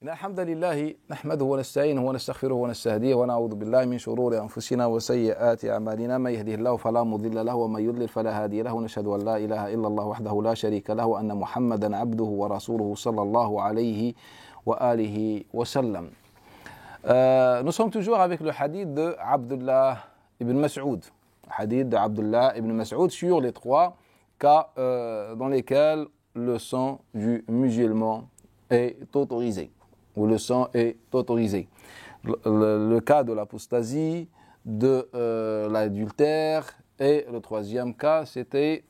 إن الحمد لله نحمده ونستعينه ونستغفره ونستهديه ونعوذ بالله من شرور أنفسنا وسيئات أعمالنا من يهده الله فلا مضل له ومن يضلل فلا هادي له ونشهد أن لا إله إلا الله وحده لا شريك له وأن محمدا عبده ورسوله صلى الله عليه وآله وسلم. Nous sommes toujours avec le hadith de Abdullah ibn Mas'ud. Hadith de Abdullah ibn Mas'ud sur les trois cas dans lesquels le sang du musulman est autorisé. Où le sang est autorisé. Le cas de l'apostasie, de l'adultère, et le troisième cas, c'était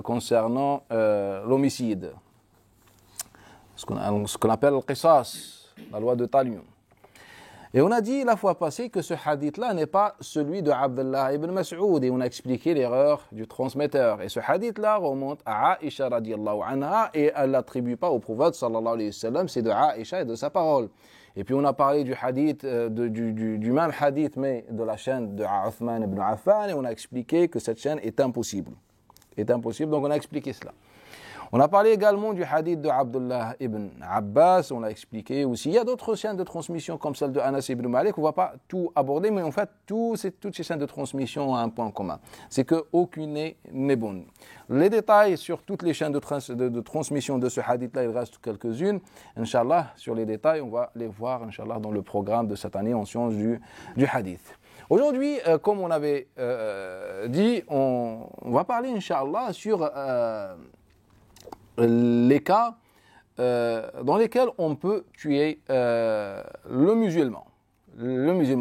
concernant l'homicide. Ce qu'on appelle le qisas, la loi de Talion. Et on a dit la fois passée que ce hadith-là n'est pas celui de Abdullah ibn Mas'ud, et on a expliqué l'erreur du transmetteur. Et ce hadith-là remonte à Aïcha radiallahu anha, et elle ne l'attribue pas au prophète sallallahu alayhi wa sallam, c'est de Aïcha et de sa parole. Et puis on a parlé du hadith, du même hadith, mais de la chaîne de Uthman ibn Affan, et on a expliqué que cette chaîne est impossible. Donc on a expliqué cela. On a parlé également du hadith de Abdullah ibn Abbas, on l'a expliqué aussi. Il y a d'autres chaînes de transmission comme celle de Anas ibn Malik, on ne va pas tout aborder, mais en fait, toutes ces chaînes de transmission ont un point commun. C'est qu'aucune n'est bonne. Les détails sur toutes les chaînes de transmission de ce hadith-là, il reste quelques-unes. Inch'Allah, sur les détails, on va les voir, Inch'Allah, dans le programme de cette année en sciences du hadith. Aujourd'hui, comme on avait dit, on va parler, Inch'Allah, sur les cas dans lesquels on peut tuer le musulman.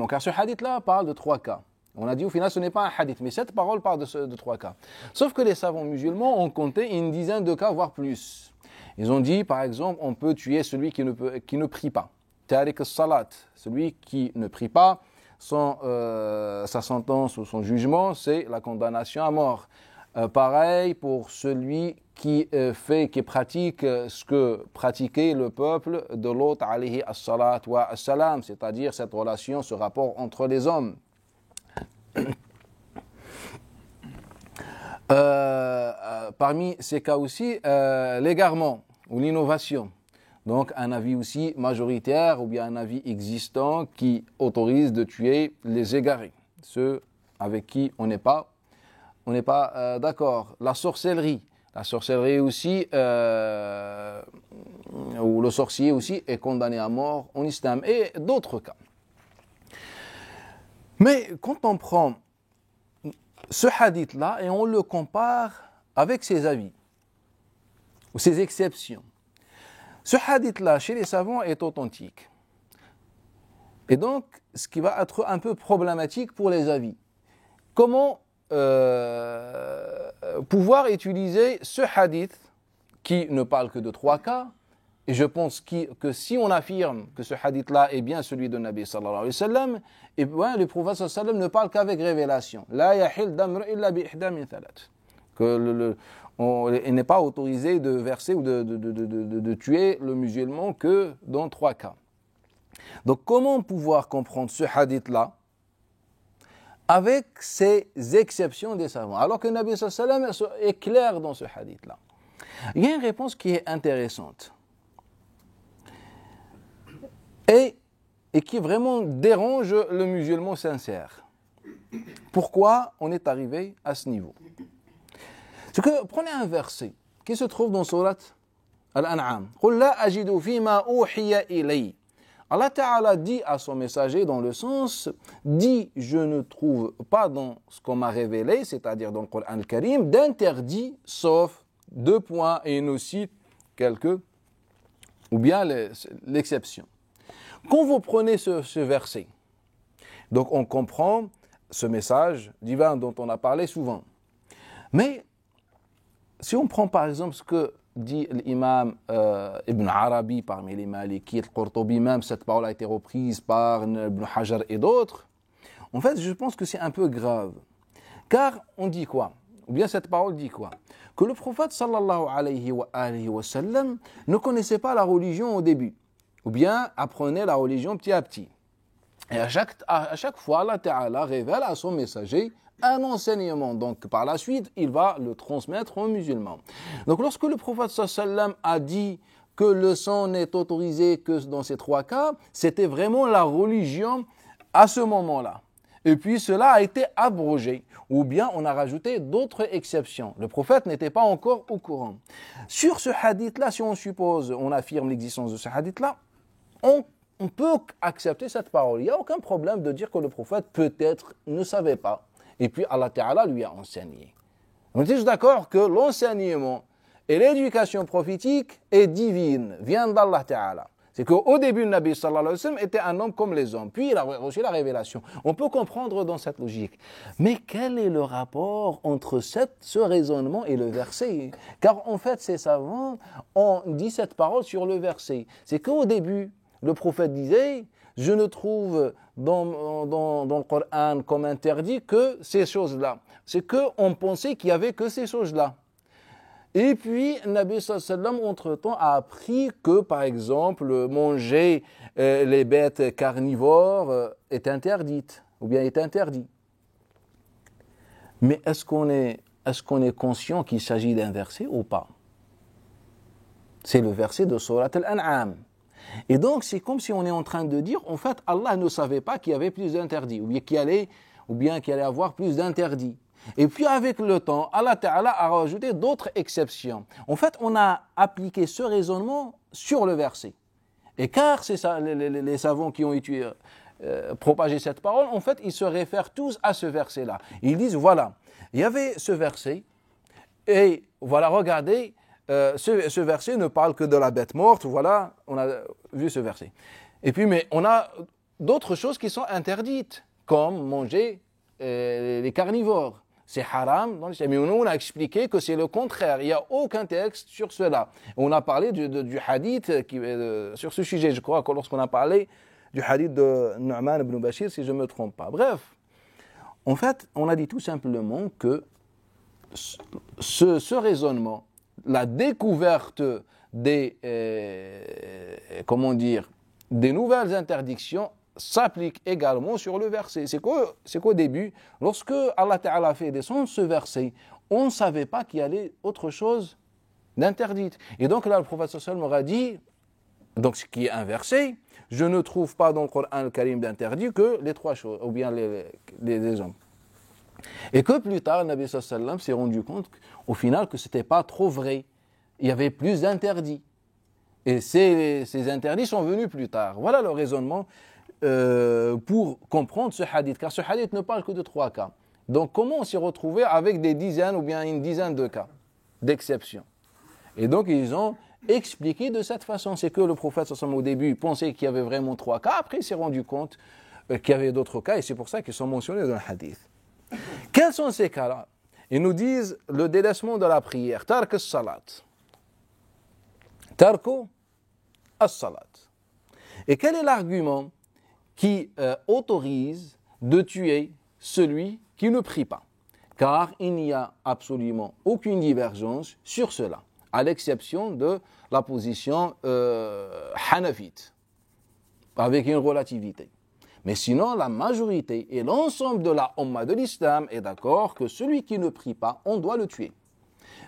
Car ce hadith-là parle de trois cas. On a dit au final ce n'est pas un hadith, mais cette parole parle de trois cas. Sauf que les savants musulmans ont compté une dizaine de cas, voire plus. Ils ont dit, par exemple, on peut tuer celui qui ne prie pas. Tariq as-salat, celui qui ne prie pas, sa sentence ou son jugement, c'est la condamnation à mort. Pareil pour celui qui pratique ce que pratiquait le peuple de l'autre, alayhi as-salat wa as-salam, c'est-à-dire cette relation, ce rapport entre les hommes. Parmi ces cas aussi, l'égarement ou l'innovation. Donc un avis aussi majoritaire ou bien un avis existant qui autorise de tuer les égarés, ceux avec qui on n'est pas d'accord. La sorcellerie aussi, ou le sorcier aussi est condamné à mort en islam, et d'autres cas. Mais quand on prend ce hadith-là et on le compare avec ses avis, ou ses exceptions, ce hadith-là, chez les savants, est authentique. Et donc, ce qui va être un peu problématique pour les avis. Comment pouvoir utiliser ce hadith qui ne parle que de trois cas, et je pense que si on affirme que ce hadith-là est bien celui de Nabi sallallahu alayhi wa sallam, et bien le prophète sallallahu alayhi wa sallam ne parle qu'avec révélation. La yahil damr illa bi ihda min thalat. Il n'est pas autorisé de verser ou de tuer le musulman que dans trois cas. Donc comment pouvoir comprendre ce hadith-là avec ces exceptions des savants, alors que Nabi sallallahu alayhi wa sallam est clair dans ce hadith-là? Il y a une réponse qui est intéressante et qui vraiment dérange le musulman sincère. Pourquoi on est arrivé à ce niveau? C'est que, prenez un verset qui se trouve dans Surat Al-An'am. قُلْ لَا أَجِدُ فِي مَا أُوحِيَ إِلَيَّ. Allah Ta'ala dit à son messager dans le sens, dit, je ne trouve pas dans ce qu'on m'a révélé, c'est-à-dire dans le Coran al-Karim, d'interdit, sauf deux points, et il nous cite quelques, ou bien l'exception. Quand vous prenez ce verset, donc on comprend ce message divin dont on a parlé souvent. Mais, si on prend par exemple ce que dit l'imam Ibn Arabi parmi les Malikites, Qurtubi même, cette parole a été reprise par Ibn Hajar et d'autres. En fait, je pense que c'est un peu grave. Car on dit quoi? Ou bien cette parole dit quoi? Que le prophète sallallahu alayhi wa sallam ne connaissait pas la religion au début. Ou bien apprenait la religion petit à petit. Et à chaque fois, Allah Ta'ala révèle à son messager un enseignement. Donc, par la suite, il va le transmettre aux musulmans. Donc, lorsque le prophète sallallahu alayhi wa sallam a dit que le sang n'est autorisé que dans ces 3 cas, c'était vraiment la religion à ce moment-là. Et puis cela a été abrogé, ou bien on a rajouté d'autres exceptions. Le prophète n'était pas encore au courant. Sur ce hadith-là, si on suppose, on affirme l'existence de ce hadith-là, on peut accepter cette parole. Il n'y a aucun problème de dire que le prophète peut-être ne savait pas. Et puis Allah Ta'ala lui a enseigné. On est tous d'accord que l'enseignement et l'éducation prophétique est divine, vient d'Allah Ta'ala. C'est qu'au début, le Nabi sallallahu alayhi wa sallam était un homme comme les hommes. Puis il a reçu la révélation. On peut comprendre dans cette logique. Mais quel est le rapport entre ce raisonnement et le verset? Car en fait, ces savants ont dit cette parole sur le verset. C'est qu'au début, le prophète disait, je ne trouve dans le Coran comme interdit que ces choses-là. C'est qu'on pensait qu'il n'y avait que ces choses-là. Et puis, Nabi sallallahu alayhi wa sallam, entre-temps, a appris que, par exemple, manger les bêtes carnivores est interdite, ou bien est interdit. Mais est-ce qu'on est conscient qu'il s'agit d'un verset ou pas? C'est le verset de Surat Al-An'am. Et donc, c'est comme si on est en train de dire, en fait, Allah ne savait pas qu'il y avait plus d'interdits, ou bien qu'il allait avoir plus d'interdits. Et puis avec le temps, Allah Ta'ala a rajouté d'autres exceptions. En fait, on a appliqué ce raisonnement sur le verset. Et car c'est ça, les savants qui ont propagé cette parole, en fait, ils se réfèrent tous à ce verset-là. Ils disent, voilà, il y avait ce verset, et voilà, regardez, ce verset ne parle que de la bête morte, voilà, on a vu ce verset. Et puis, mais on a d'autres choses qui sont interdites, comme manger les carnivores. C'est haram dans l'islam. Mais nous, on a expliqué que c'est le contraire. Il n'y a aucun texte sur cela. On a parlé du hadith sur ce sujet, je crois, que lorsqu'on a parlé du hadith de Nu'man ibn Bashir, si je ne me trompe pas. Bref, en fait, on a dit tout simplement que ce raisonnement, la découverte des nouvelles interdictions, s'applique également sur le verset. C'est qu'au début, lorsque Allah Ta'ala a fait descendre ce verset, on ne savait pas qu'il y allait autre chose d'interdite. Et donc là, le prophète sallallahu alayhi wa sallam aura dit, donc ce qui est un verset, je ne trouve pas dans le Coran al-Karim d'interdit que les 3 choses, ou bien les hommes. Et que plus tard, le Nabi sallallahu alayhi wa sallam s'est rendu compte au final que ce n'était pas trop vrai. Il y avait plus d'interdits. Et ces interdits sont venus plus tard. Voilà le raisonnement pour comprendre ce hadith, car ce hadith ne parle que de 3 cas. Donc comment on s'est retrouvé avec des dizaines ou bien une dizaine de cas d'exception? Et donc ils ont expliqué de cette façon. C'est que le prophète au début pensait qu'il y avait vraiment 3 cas, après il s'est rendu compte qu'il y avait d'autres cas, et c'est pour ça qu'ils sont mentionnés dans le hadith. Quels sont ces cas-là? Ils nous disent le délaissement de la prière, tark as-salat. Tarku as-salat. Et quel est l'argument qui autorise de tuer celui qui ne prie pas? Car il n'y a absolument aucune divergence sur cela, à l'exception de la position hanafite, avec une relativité. Mais sinon, la majorité et l'ensemble de la Ummah de l'islam est d'accord que celui qui ne prie pas, on doit le tuer.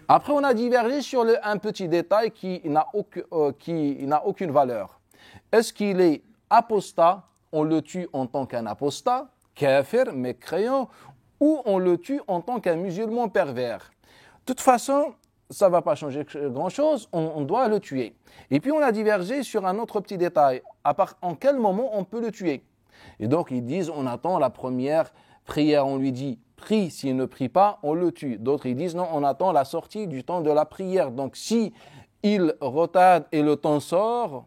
Après, on a divergé sur un petit détail qui n'a aucune valeur. Est-ce qu'il est apostat? On le tue en tant qu'un apostat, kafir, mécréant, ou on le tue en tant qu'un musulman pervers. De toute façon, ça ne va pas changer grand-chose, on doit le tuer. Et puis on a divergé sur un autre petit détail, en quel moment on peut le tuer. Et donc ils disent, on attend la première prière, on lui dit, prie, s'il ne prie pas, on le tue. D'autres ils disent, non, on attend la sortie du temps de la prière. Donc si il retarde et le temps sort,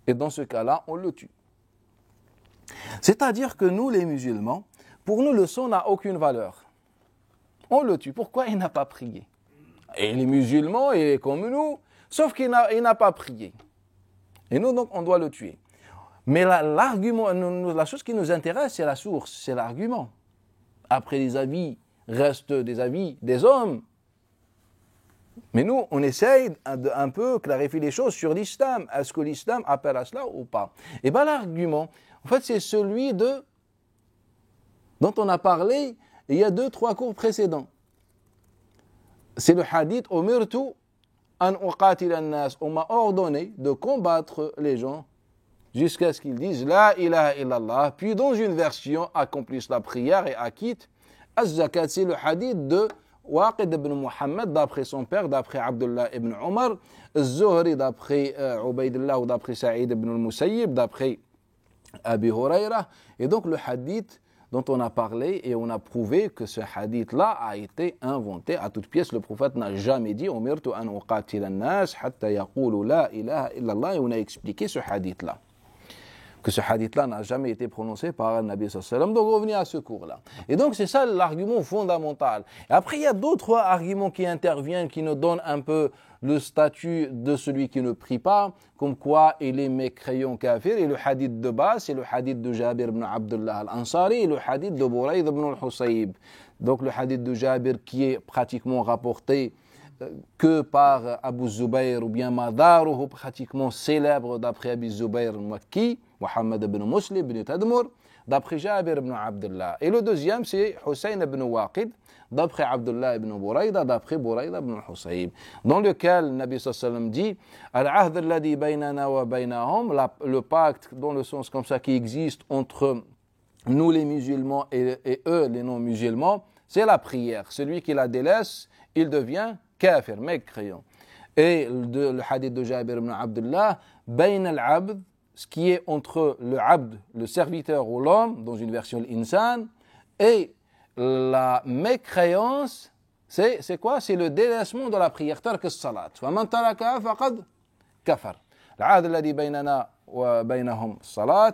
et dans ce cas-là, on le tue. C'est-à-dire que nous, les musulmans, pour nous, le sang n'a aucune valeur. On le tue. Pourquoi il n'a pas prié? Et les musulmans, il est comme nous, sauf qu'il n'a pas prié. Et nous, donc, on doit le tuer. Mais l'argument, la chose qui nous intéresse, c'est la source, c'est l'argument. Après, les avis restent des avis des hommes. Mais nous, on essaye un peu clarifier les choses sur l'islam. Est-ce que l'islam appelle à cela ou pas? Et bien l'argument, en fait, c'est celui dont on a parlé il y a 2-3 cours précédents. C'est le hadith « Umirtu an uqatila an-nas, on m'a ordonné de combattre les gens jusqu'à ce qu'ils disent la ilaha illallah, puis dans une version accomplissent la prière et acquittent az-zakat. C'est le hadith de Waqid ibn Muhammad d'après son père, d'après Abdullah ibn Omar, az-Zuhri d'après Ubaydullah ou d'après Saïd ibn al-Musayyib, d'après Abi Huraira. Et donc le hadith dont on a parlé et on a prouvé que ce hadith-là a été inventé à toute pièce. Le prophète n'a jamais dit umirtu an uqatila an-nas hatta yaqulu la ilaha illallah, et on a expliqué ce hadith-là. Que ce hadith-là n'a jamais été prononcé par un Nabi sallallahu alayhi wa sallam. Donc revenez à ce cours-là. Et donc c'est ça l'argument fondamental. Et après il y a d'autres arguments qui interviennent, qui nous donnent un peu le statut de celui qui ne prie pas, comme quoi il est mécréant kafir. Et le hadith de base, c'est le hadith de Jabir ibn Abdullah al-Ansari et le hadith de Burayd ibn al-Husayb. Donc le hadith de Jabir qui est pratiquement rapporté que par Abu Zubayr, ou bien Madaruhu, pratiquement célèbre d'après Abu Zubayr al-Makki, Muhammad ibn Muslim ibn Tadmur, d'après Jabir ibn Abdullah. Et le deuxième, c'est Hussein ibn Waqid, d'après Abdullah ibn Burayda, d'après Burayda ibn al-Husayb, dans lequel le Nabi sallallahu alayhi wa sallam dit Al-ahd alladhi baynana wa baynahum, le pacte, dans le sens comme ça qui existe entre nous les musulmans et eux les non-musulmans, c'est la prière. Celui qui la délaisse, il devient kafir, mécréant. Et le hadith de Jabir ibn Abdullah, bayn al-abd, ce qui est entre le abd, le serviteur ou l'homme, dans une version l'insan, et la mécréance, c'est quoi? C'est le délaissement de la prière. Tark as-salat. Faman taraka faqad kafar. L'ahd alladhi baynana wa baynahum as-salat.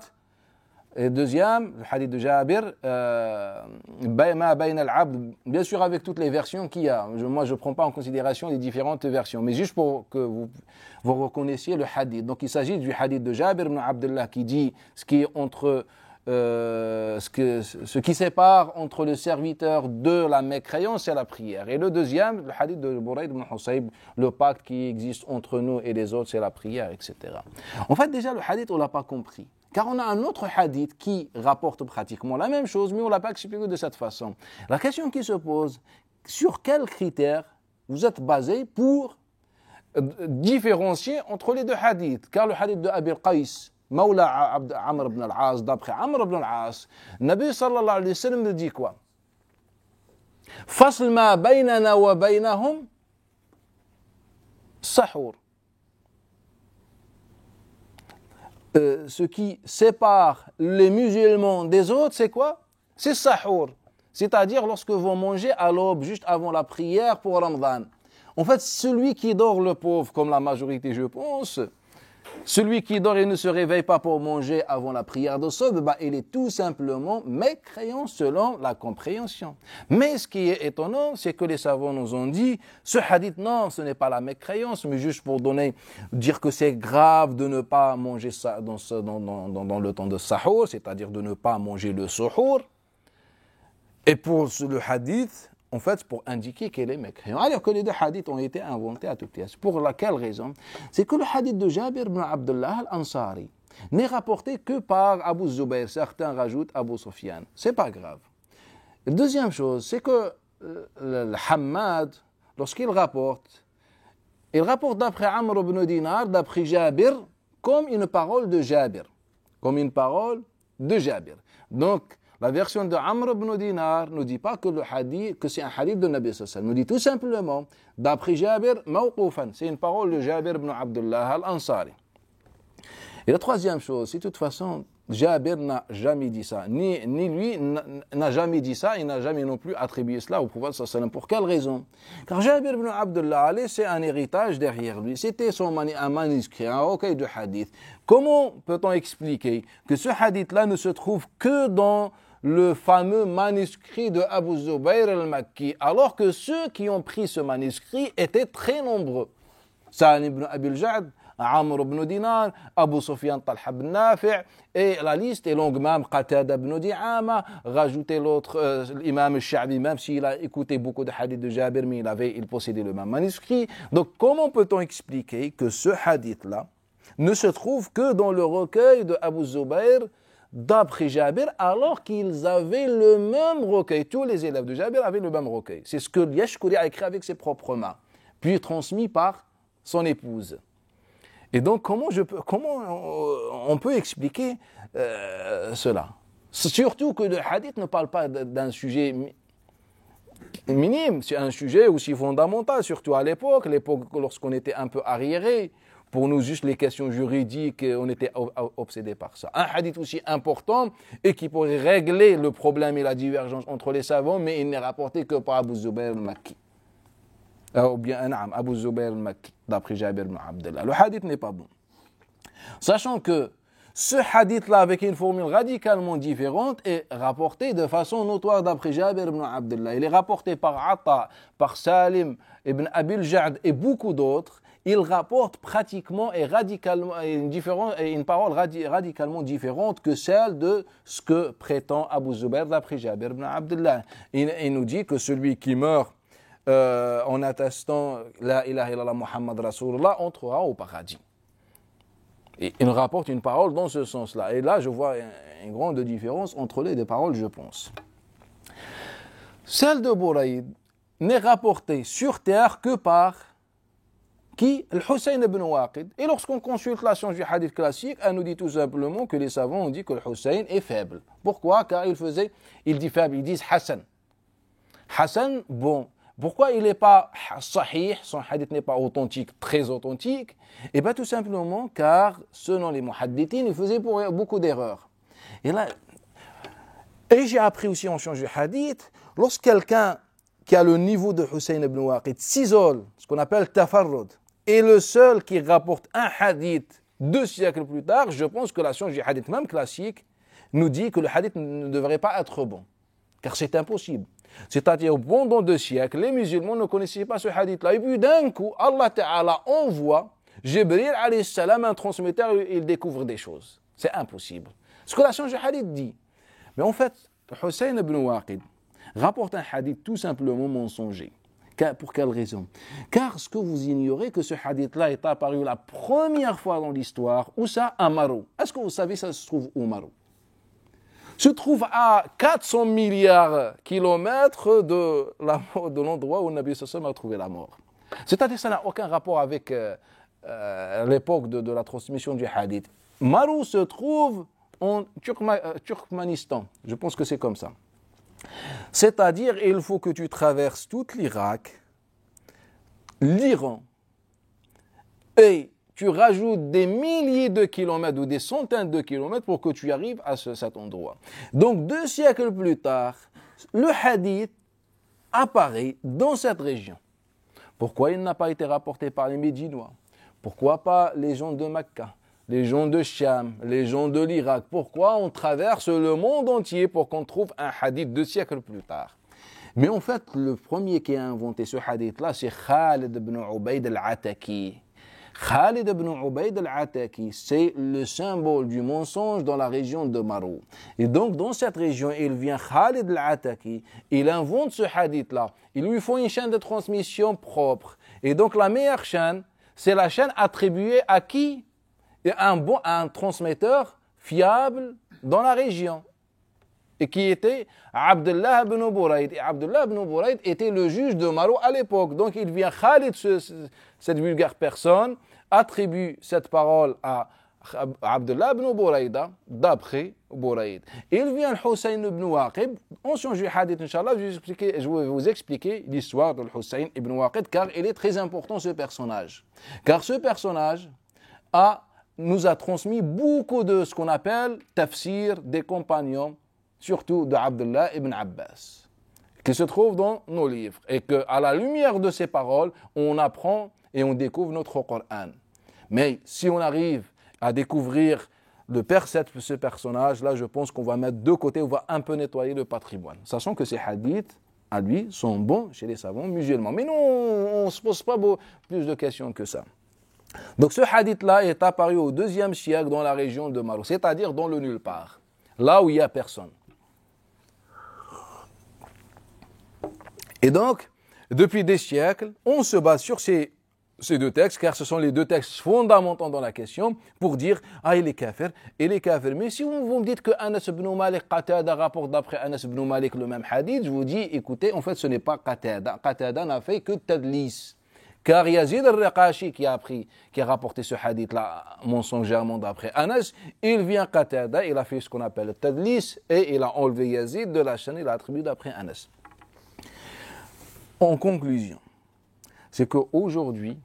Et deuxième, le hadith de Jabir, ma bayna al-abd, bien sûr avec toutes les versions qu'il y a. Moi, je ne prends pas en considération les différentes versions, mais juste pour que vous reconnaissiez le hadith. Donc, il s'agit du hadith de Jabir ibn Abdullah qui dit ce qui est entre ce qui sépare entre le serviteur de la mécréance et la prière. Et le deuxième, le hadith de Burayd ibn Husayb, le pacte qui existe entre nous et les autres, c'est la prière, etc. En fait, déjà, le hadith, on ne l'a pas compris. Car on a un autre hadith qui rapporte pratiquement la même chose, mais on ne l'a pas expliqué de cette façon. La question qui se pose, sur quels critères vous êtes basé pour différencier entre les deux hadiths? Car le hadith de Abi Qais, Mawla Amr ibn al-As, d'après Amr ibn al-As, Nabi sallallahu alayhi wa sallam nous dit quoi? Fasl ma baynana wa baynahum sahur. Ce qui sépare les musulmans des autres, c'est quoi? C'est sahur. C'est-à-dire lorsque vous mangez à l'aube, juste avant la prière pour Ramadan. En fait, celui qui dort, le pauvre, comme la majorité, je pense, celui qui dort et ne se réveille pas pour manger avant la prière de Subh, il est tout simplement mécréant selon la compréhension. Mais ce qui est étonnant, c'est que les savants nous ont dit, ce hadith, non, ce n'est pas la mécréance, mais juste pour dire que c'est grave de ne pas manger ça dans le temps de sahur, c'est-à-dire de ne pas manger le suhour. Et pour le hadith, en fait, pour indiquer qu'elle est mécréant. Alors que les deux hadiths ont été inventés à toute pièce. Pour laquelle raison? C'est que le hadith de Jabir ibn Abdullah al-Ansari n'est rapporté que par Abu Zubayr. Certains rajoutent Abu Sufyan. C'est pas grave. La deuxième chose, c'est que le Hammad, lorsqu'il rapporte d'après Amr ibn Dinar, d'après Jabir, comme une parole de Jabir. Comme une parole de Jabir. Donc, la version de Amr ibn Dinar ne dit pas que c'est un hadith de Nabi sallallahu alayhi wa sallam. Nous dit tout simplement, d'après Jabir, mawqoufan. C'est une parole de Jabir ibn Abdullah al-Ansari. Et la troisième chose, c'est de toute façon, Jabir n'a jamais dit ça. Ni lui n'a jamais dit ça, il n'a jamais non plus attribué cela au prophète sallallahu alayhi wa sallam. Pour quelle raison? Car Jabir ibn Abdullah a laissé un héritage derrière lui. C'était un manuscrit, un recueil de hadith. Comment peut-on expliquer que ce hadith-là ne se trouve que dans le fameux manuscrit de Abu Zubayr al-Makki, alors que ceux qui ont pris ce manuscrit étaient très nombreux? Salim ibn Abil Ja'd, Amr ibn Dinar, Abu Sufyan Talha ibn Nafi', et la liste est longue, même Qatada ibn Di'ama, rajoutez l'autre, l'imam al-Sha'bi, même s'il a écouté beaucoup de hadiths de Jabir, mais il possédait le même manuscrit. Donc comment peut-on expliquer que ce hadith-là ne se trouve que dans le recueil de Abu Zubayr, d'après Jabir, alors qu'ils avaient le même recueil? Tous les élèves de Jabir avaient le même recueil. C'est ce que Yashkuri a écrit avec ses propres mains, puis transmis par son épouse. Et donc, comment on peut expliquer cela? Surtout que le hadith ne parle pas d'un sujet minime, c'est un sujet aussi fondamental, surtout à l'époque lorsqu'on était un peu arriéré. Pour nous, juste les questions juridiques, on était obsédés par ça. Un hadith aussi important et qui pourrait régler le problème et la divergence entre les savants, mais il n'est rapporté que par Abu Zubayr al-Makki. Ou bien Abu Zubayr al-Makki, d'après Jabir ibn Abdullah. Le hadith n'est pas bon. Sachant que ce hadith-là, avec une formule radicalement différente, est rapporté de façon notoire d'après Jabir ibn Abdullah. Il est rapporté par Atta, par Salim ibn Abil Ja'd et beaucoup d'autres. Il rapporte pratiquement et radicalement une parole radicalement différente que celle de ce que prétend Abu Zubayr d'après Jabir ibn Abdullah. Il nous dit que celui qui meurt en attestant La ilaha illallah Muhammad Rasulullah entrera au paradis. Et il rapporte une parole dans ce sens-là. Et là, je vois une grande différence entre les deux paroles, je pense. Celle de Bouraïd n'est rapportée sur terre que par qui? Al-Hussein ibn Waqid. Et lorsqu'on consulte la science du hadith classique, elle nous dit tout simplement que les savants ont dit que Hussein est faible. Pourquoi? Car il dit faible, ils disent Hassan. Hassan, bon. Pourquoi il n'est pas sahih, son hadith n'est pas authentique, très authentique? Eh bien tout simplement car, selon les muhaddithines, il faisait beaucoup d'erreurs. Et j'ai appris aussi en change du hadith, lorsque quelqu'un qui a le niveau de Hussein ibn Waqid s'isole, ce qu'on appelle tafarrud, et le seul qui rapporte un hadith 2 siècles plus tard, je pense que la science du hadith même classique nous dit que le hadith ne devrait pas être bon, car c'est impossible. C'est-à-dire, pendant 2 siècles, les musulmans ne connaissaient pas ce hadith-là. Et puis d'un coup, Allah Ta'ala envoie Jibril alayhi salam, un transmetteur, il découvre des choses. C'est impossible. Ce que la science du hadith dit. Mais en fait, Hussein ibn Waqid rapporte un hadith tout simplement mensonger. Pour quelle raison? Car ce que vous ignorez, que ce hadith-là est apparu la première fois dans l'histoire, où ça? À Marou. Est-ce que vous savez ça se trouve où, Marou? Se trouve à 400 milliards de kilomètres de l'endroit où Nabi Sallallahu a trouvé la mort. C'est-à-dire que ça n'a aucun rapport avec l'époque de la transmission du hadith. Marou se trouve en Turkménistan. Je pense que c'est comme ça. C'est-à-dire, il faut que tu traverses tout l'Irak, l'Iran, et tu rajoutes des milliers de kilomètres ou des centaines de kilomètres pour que tu arrives à cet endroit. Donc, 2 siècles plus tard, le hadith apparaît dans cette région. Pourquoi il n'a pas été rapporté par les Médinois? Pourquoi pas les gens de Mecca, les gens de Cham, les gens de l'Irak? Pourquoi on traverse le monde entier pour qu'on trouve un hadith 2 siècles plus tard? Mais en fait, le premier qui a inventé ce hadith-là, c'est Khalid ibn Ubayd al-Ataki. Khalid ibn Ubayd al-Ataki, c'est le symbole du mensonge dans la région de Marou. Et donc, dans cette région, il vient Khalid al-Ataki, il invente ce hadith-là. Il lui faut une chaîne de transmission propre. Et donc, la meilleure chaîne, c'est la chaîne attribuée à qui? Un transmetteur fiable dans la région. Et qui était Abdullah ibn Bouraïd. Et Abdullah ibn Bouraïd était le juge de Marou à l'époque. Donc il vient Khalid, cette vulgaire personne, attribue cette parole à Abdullah ibn Bouraïda, d'après Bouraïd. Il vient Hussein ibn Waqid. On change du hadith, Inch'Allah, je vais vous expliquer l'histoire de Hussein ibn Waqid, car il est très important ce personnage. Car ce personnage nous a transmis beaucoup de ce qu'on appelle tafsir des compagnons, surtout de Abdullah ibn Abbas, qui se trouve dans nos livres. Et qu'à la lumière de ces paroles, on apprend et on découvre notre Coran. Mais si on arrive à découvrir ce personnage-là, je pense qu'on va mettre de côté, on va un peu nettoyer le patrimoine. Sachant que ces hadiths, à lui, sont bons chez les savants musulmans. Mais non, on ne se pose pas plus de questions que ça. Donc ce hadith-là est apparu au 2e siècle dans la région de Marou, c'est-à-dire dans le nulle part, là où il n'y a personne. Et donc, depuis des siècles, on se base sur ces 2 textes, car ce sont les 2 textes fondamentaux dans la question, pour dire « Ah, il est kafir, il est kafir ». Mais si vous me dites que Anas ibn Malik, Qatada rapporte d'après Anas ibn Malik le même hadith, je vous dis, écoutez, en fait, ce n'est pas Qatada. Qatada n'a fait que tadlis. Car Yazid al-Riqashi qui a rapporté ce hadith-là mensongèrement d'après Anas, il vient Qatada, il a fait ce qu'on appelle le tadlis et il a enlevé Yazid de la chaîne, il a attribué d'après Anas. En conclusion, c'est qu'aujourd'hui,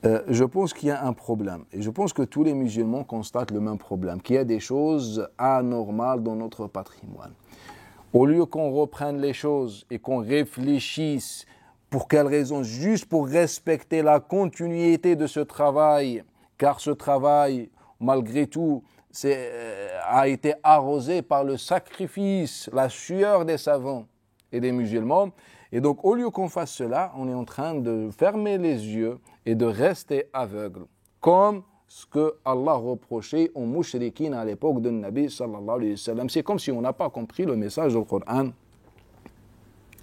je pense qu'il y a un problème. Et je pense que tous les musulmans constatent le même problème, qu'il y a des choses anormales dans notre patrimoine. Au lieu qu'on reprenne les choses et qu'on réfléchisse pour quelles raisons, juste pour respecter la continuité de ce travail, car ce travail, malgré tout, a été arrosé par le sacrifice, la sueur des savants et des musulmans. Et donc, au lieu qu'on fasse cela, on est en train de fermer les yeux et de rester aveugle, comme ce que Allah reprochait aux mouchriquines à l'époque de Nabi sallallahu alayhi wa sallam. C'est comme si on n'a pas compris le message du Coran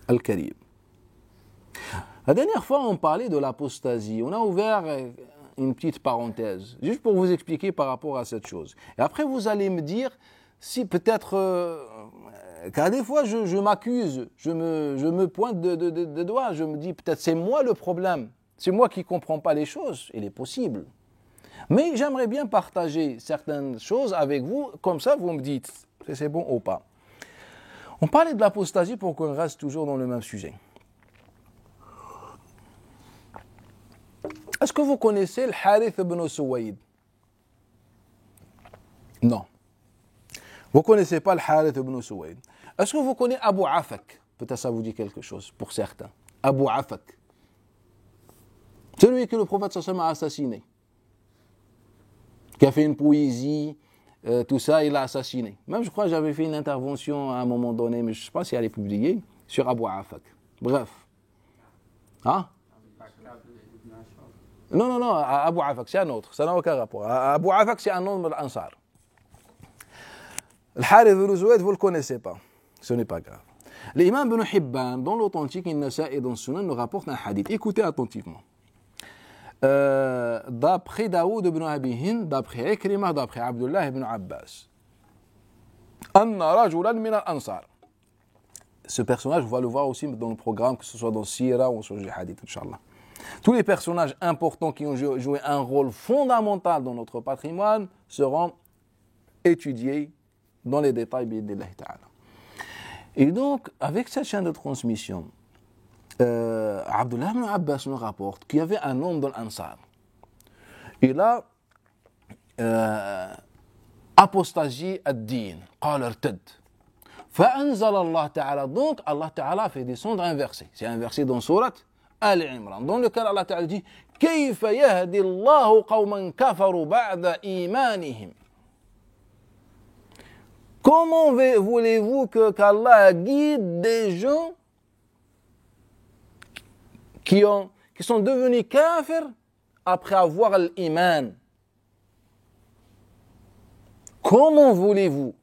al-Karim. La dernière fois, on parlait de l'apostasie. On a ouvert une petite parenthèse, juste pour vous expliquer par rapport à cette chose. Et après, vous allez me dire si peut-être... car des fois, je m'accuse, je me pointe de doigts, je me dis peut-être c'est moi le problème, c'est moi qui ne comprends pas les choses, il est possible. Mais j'aimerais bien partager certaines choses avec vous, comme ça vous me dites si c'est bon ou pas. On parlait de l'apostasie pour qu'on reste toujours dans le même sujet. Est-ce que vous connaissez le Harith ibn Suwayd? Non. Vous ne connaissez pas le Harith ibn Suwayd. Est-ce que vous connaissez Abu Afak? Peut-être ça vous dit quelque chose, pour certains. Abu Afak. Celui que le prophète sallallahu alayhi wa sallam a assassiné. Qui a fait une poésie, tout ça, il l'a assassiné. Même, je crois que j'avais fait une intervention à un moment donné, mais je ne sais pas si elle est publiée, sur Abu Afak. Bref. Hein? Non, Abu Afak, c'est un autre. Ça n'a aucun rapport. Abu Afak, c'est un nom de l'Ansar. Le Harith ibn Suwayd, vous ne le connaissez pas. Ce n'est pas grave. L'imam ibn Hibban, dans l'authentique An-Nasa et dans le Sunan, nous rapporte un hadith. Écoutez attentivement. D'après Daoud ibn Abi Hind, d'après Ikrimah, d'après Abdullah ibn Abbas. Anna rajulan min al-Ansar. Ce personnage, vous allez le voir aussi dans le programme, que ce soit dans Sira ou sur le hadith, Inch'Allah. Tous les personnages importants qui ont joué un rôle fondamental dans notre patrimoine seront étudiés dans les détails, bi'idhnillahi ta'ala. Et donc, avec cette chaîne de transmission, Abdullah ibn Abbas nous rapporte qu'il y avait un homme dans l'Ansar. Il a apostasié ad-din, qal irtad. Fa'anzal Allah ta'ala. Donc, Allah ta'ala fait descendre un verset. C'est un verset dans Surat Al-Imran, dans lequel Allah ta'ala dit كيف يهدي الله قوما كفروا بعد إيمانهم. Comment voulez-vous qu'Allah guide des gens qui sont devenus kafirs après avoir l'iman? Comment voulez-vous?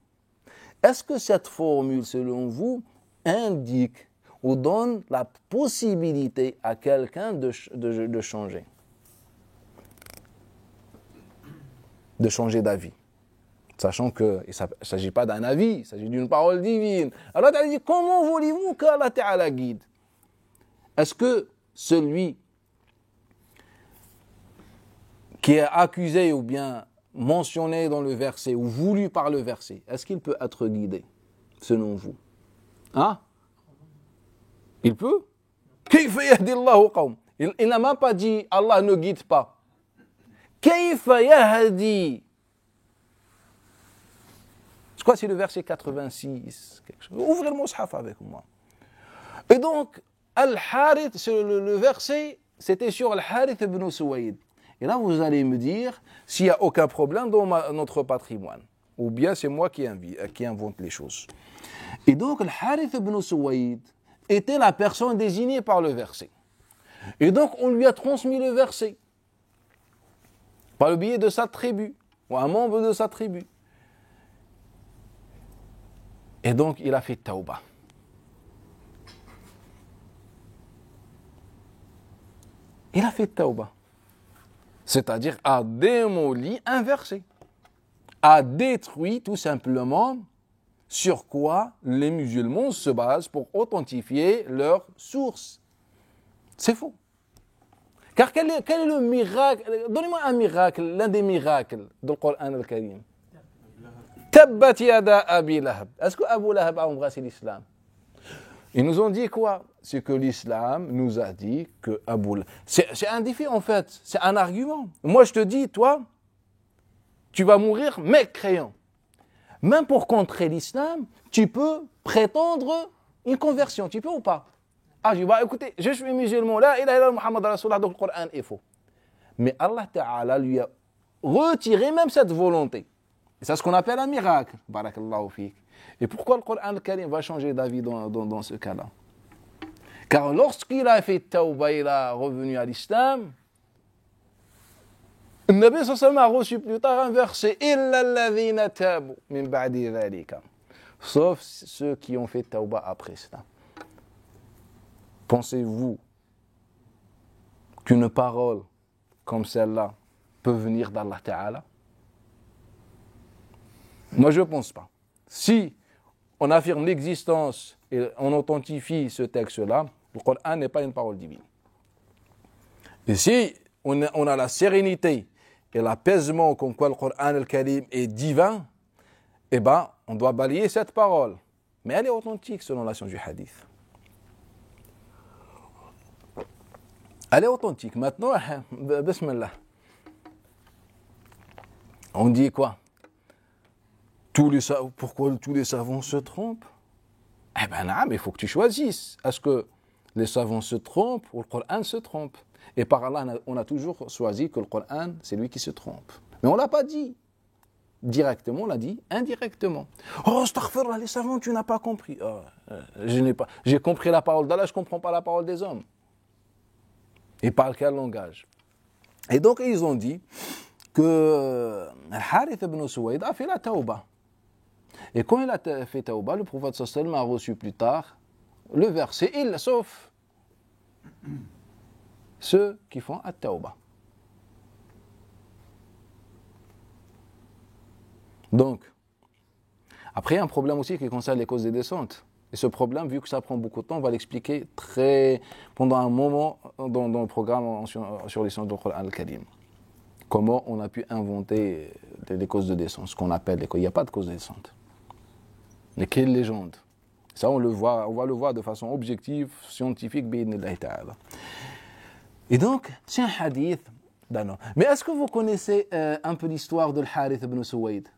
Est-ce que cette formule, selon vous, indique ou donne la possibilité à quelqu'un de changer? De changer d'avis. Sachant qu'il ne s'agit pas d'un avis, il s'agit d'une parole divine. Alors Allah dit, comment voulez-vous qu'Allah Ta'ala guide? Est-ce que celui qui est accusé ou bien mentionné dans le verset ou voulu par le verset, est-ce qu'il peut être guidé, selon vous? Hein? Il peut? Il n'a même pas dit Allah ne guide pas. Kayfa yahdi. Je crois que c'est le verset 86. Quelque chose. Ouvrez le mushaf avec moi. Et donc, Al-Harith, le verset, c'était sur Al-Harith ibn Suwayd. Et là, vous allez me dire s'il n'y a aucun problème dans notre patrimoine. Ou bien c'est moi qui invente les choses. Et donc, Al-Harith ibn Suwayd était la personne désignée par le verset. Et donc, on lui a transmis le verset par le biais de sa tribu, ou un membre de sa tribu. Et donc, il a fait tauba. Il a fait tauba. C'est-à-dire a démoli un verset. A détruit tout simplement sur quoi les musulmans se basent pour authentifier leur source. C'est faux. Car quel est le miracle? Donnez-moi un miracle, l'un des miracles du Coran al-Karim. Tabbat yada Abi Lahab. Est-ce que Abu Lahab a embrassé l'islam? Ils nous ont dit quoi? C'est que l'islam nous a dit que Abu Lahab... C'est un défi en fait, c'est un argument. Moi je te dis, toi, tu vas mourir mécréant. Même pour contrer l'islam, tu peux prétendre une conversion, tu peux ou pas? Ah, je dis, bah écoutez, je suis musulman, la ilaha illallah Muhammad Rasulullah, donc le Coran est faux. Mais Allah Ta'ala lui a retiré même cette volonté. Et c'est ce qu'on appelle un miracle. Barakallahu fik. Et pourquoi le Coran al-Karim va changer d'avis dans ce cas-là? Car lorsqu'il a fait tawbah, il est revenu à l'islam, le Nabi sallallahu a reçu plus tard un verset illa alladhina tabu min ba'di dhalika. Sauf ceux qui ont fait tawbah après cela. Pensez-vous qu'une parole comme celle-là peut venir d'Allah Ta'ala? Moi, je ne pense pas. Si on affirme l'existence et on authentifie ce texte-là, le Coran n'est pas une parole divine. Et si on a la sérénité et l'apaisement comme quoi le Coran al-Karim est divin, eh bien, on doit balayer cette parole. Mais elle est authentique selon la science du hadith. Elle est authentique. Maintenant, bismillah. On dit quoi? Pourquoi tous les savants se trompent? Eh bien, non, mais il faut que tu choisisses. Est-ce que les savants se trompent ou le Coran se trompe? Et par Allah, on a toujours choisi que le Coran, c'est lui qui se trompe. Mais on ne l'a pas dit directement, on l'a dit indirectement. Oh, astaghfirullah, les savants, tu n'as pas compris. Oh, j'ai compris la parole d'Allah, je ne comprends pas la parole des hommes. Ils parlent quel langage? Et donc, ils ont dit que Al-Harith ibn Suwayd a fait la tawbah. Et quand il a fait tawbah, le prophète sallallahu a reçu plus tard le verset « sauf ceux qui font at-tawbah ». Donc, après, il y a un problème aussi qui concerne les causes des descentes. Et ce problème, vu que ça prend beaucoup de temps, on va l'expliquer pendant un moment dans le programme sur les sciences du Coran al-Karim. Comment on a pu inventer les causes de descente, ce qu'on appelle les causes. Il n'y a pas de cause de descente. Mais quelle légende. Ça, on va le voir de façon objective, scientifique, bi'idhnillahi ta'ala. Et donc, c'est un hadith d'un homme. Mais est-ce que vous connaissez un peu l'histoire de Al-Harith ibn Suwayd?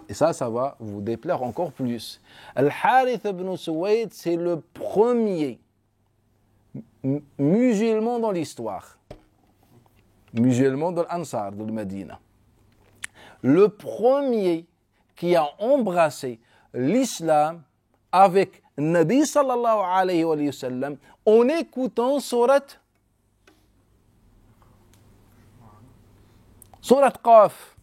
Et ça va vous déplaire encore plus. Al-Harith ibn Suwayd, c'est le premier musulman dans l'histoire. Musulman de l'Ansar, de Medina. Le premier qui a embrassé l'islam avec Nabi sallallahu alayhi wa sallam en écoutant surat Qaf.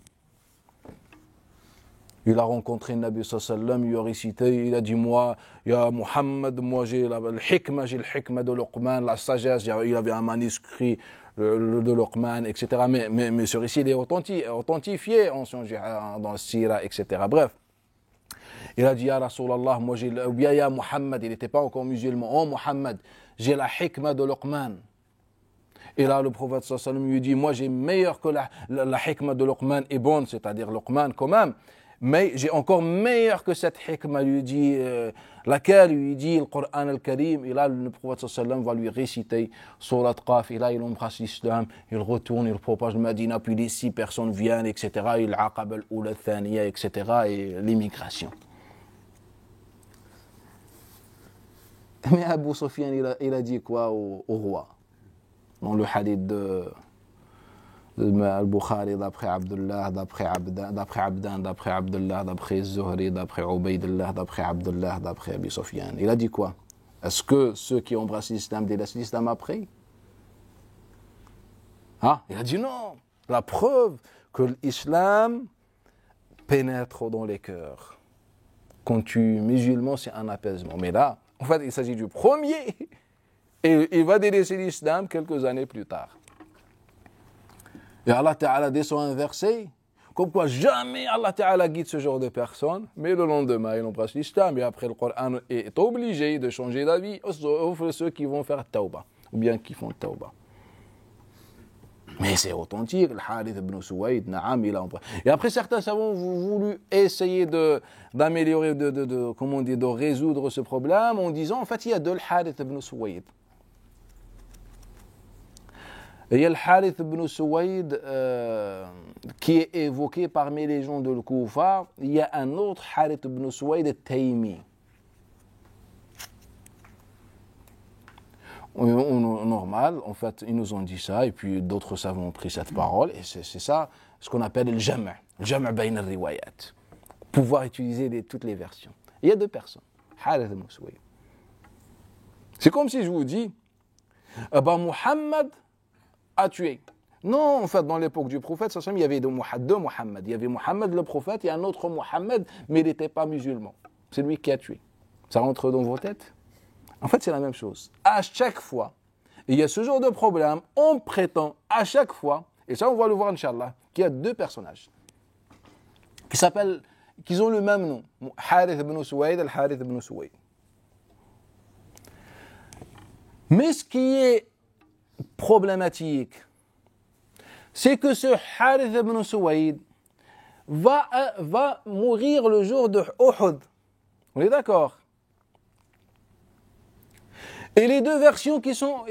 Il a rencontré le Nabi sallallahu alayhi wa sallam, il a récité, il a dit moi, ya Muhammad, moi j'ai le hikmah de Luqman, la sagesse, il avait un manuscrit de Luqman, etc. Mais ce récit il est authentifié dans le Sira, etc. Bref, il a dit ya Rasulallah, moi j'ai, ou bien ya Muhammad, il n'était pas encore musulman, oh Muhammad, j'ai la hikmah de Luqman. Et là, le prophète sallallahu alayhi wa sallam lui dit, moi j'ai meilleur que la hikmah de Luqman est bonne, c'est-à-dire Luqman quand même. Mais j'ai encore meilleur que cette hikmah, lui dit, laquelle lui dit le Coran al-Karim. Et là, le prophète sallallahu va lui réciter surat Qaf. Et là, il embrasse l'islam, il retourne, il propage le Medina, puis les 6 personnes viennent, etc. Il aqab al-oula thaniya, etc. Et l'immigration. Mais Abu Sufyan, il a dit quoi au roi? Dans le hadith de Al-Bukhari, d'après Abdullah, d'après Abdan, d'après Abdullah, d'après Zuhri, d'après Ubaydullah, d'après Abdullah, d'après Abi Sufyan. Il a dit quoi? Est-ce que ceux qui embrassent l'islam délaissent l'islam après? Il a dit non. La preuve que l'islam pénètre dans les cœurs. Quand tu es musulman, c'est un apaisement. Mais là, en fait, il s'agit du premier. Et il va délaisser l'islam quelques années plus tard. Et Allah Ta'ala descend un verset Comme quoi, jamais Allah Ta'ala guide ce genre de personnes, mais le lendemain, ils embrassent l'islam, et après, le Coran est obligé de changer d'avis, sauf ceux qui vont faire tawbah, ou bien qui font tawbah. Mais c'est authentique, le Harith ibn Suwayd, na'am, il a embrassé. Et après, certains savants ont voulu essayer d'améliorer, comment on dit, de résoudre ce problème en disant, en fait, il y a deux Harith ibn Suwayd. Et il y a le Harith ibn Suwayd qui est évoqué parmi les gens de Koufa. Il y a un autre Harith ibn Suwayd Taymi. Normal, en fait, ils nous ont dit ça, et puis d'autres savants ont pris cette parole, et c'est ça ce qu'on appelle le jam'. Le jam' bayn al-riwayat. Pouvoir utiliser toutes les versions. Il y a deux personnes. Harith ibn Suwayd. C'est comme si je vous dis, Muhammad a tué. Non, en fait, dans l'époque du prophète, il y avait deux Muhammad. Il y avait Muhammad le prophète, et un autre Muhammad, mais il n'était pas musulman. C'est lui qui a tué. Ça rentre dans vos têtes? En fait, c'est la même chose. À chaque fois, il y a ce genre de problème, on prétend à chaque fois, et ça on va le voir Inch'Allah, qu'il y a deux personnages qui ont le même nom, Harith ibn Suwayd et Harith ibn Suwayd. Mais ce qui est problématique, c'est que ce Harith ibn Suwayd va mourir le jour de Uhud. On est d'accord? Et les deux versions qui sont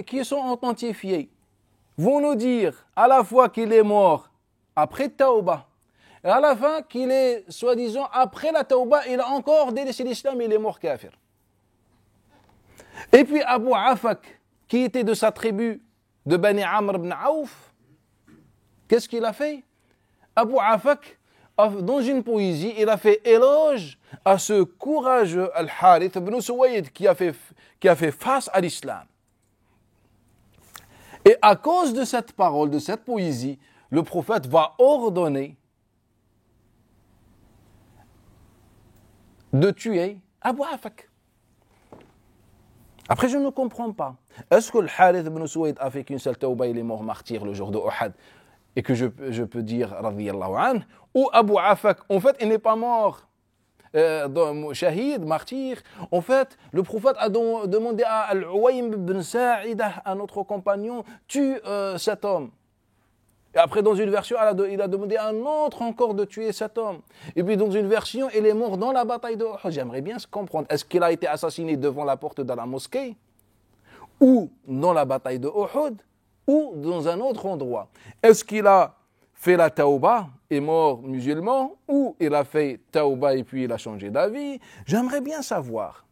authentifiées vont nous dire à la fois qu'il est mort après Tawbah, et à la fin qu'il est, soi-disant, après la Tawbah, il a encore délaissé l'islam et il est mort kafir. Et puis Abu Afak, qui était de sa tribu de Bani Amr ibn Auf, qu'est-ce qu'il a fait? Abu Afak, dans une poésie, il a fait éloge à ce courageux Al-Harith ibn Suwayd qui a fait face à l'islam. Et à cause de cette parole, de cette poésie, le prophète va ordonner de tuer Abu Afak. Après, je ne comprends pas. Est-ce que le Harith ibn Suwayd a fait qu'une seule tawbah, il est mort martyr le jour de Uhud, et que je peux dire radiyallahu anhu, ou Abu Afak, en fait, il n'est pas mort shahid, martyr. En fait, le prophète a demandé à Al-Uwaym ibn Sa'idah, à notre compagnon, tue cet homme. Et après, dans une version, il a demandé à un autre encore de tuer cet homme. Et puis, dans une version, il est mort dans la bataille de Uhud. J'aimerais bien se comprendre. Est-ce qu'il a été assassiné devant la porte de la mosquée, ou dans la bataille de Uhud, ou dans un autre endroit? Est-ce qu'il a fait la tauba, est mort musulman, ou il a fait tauba et puis il a changé d'avis? J'aimerais bien savoir.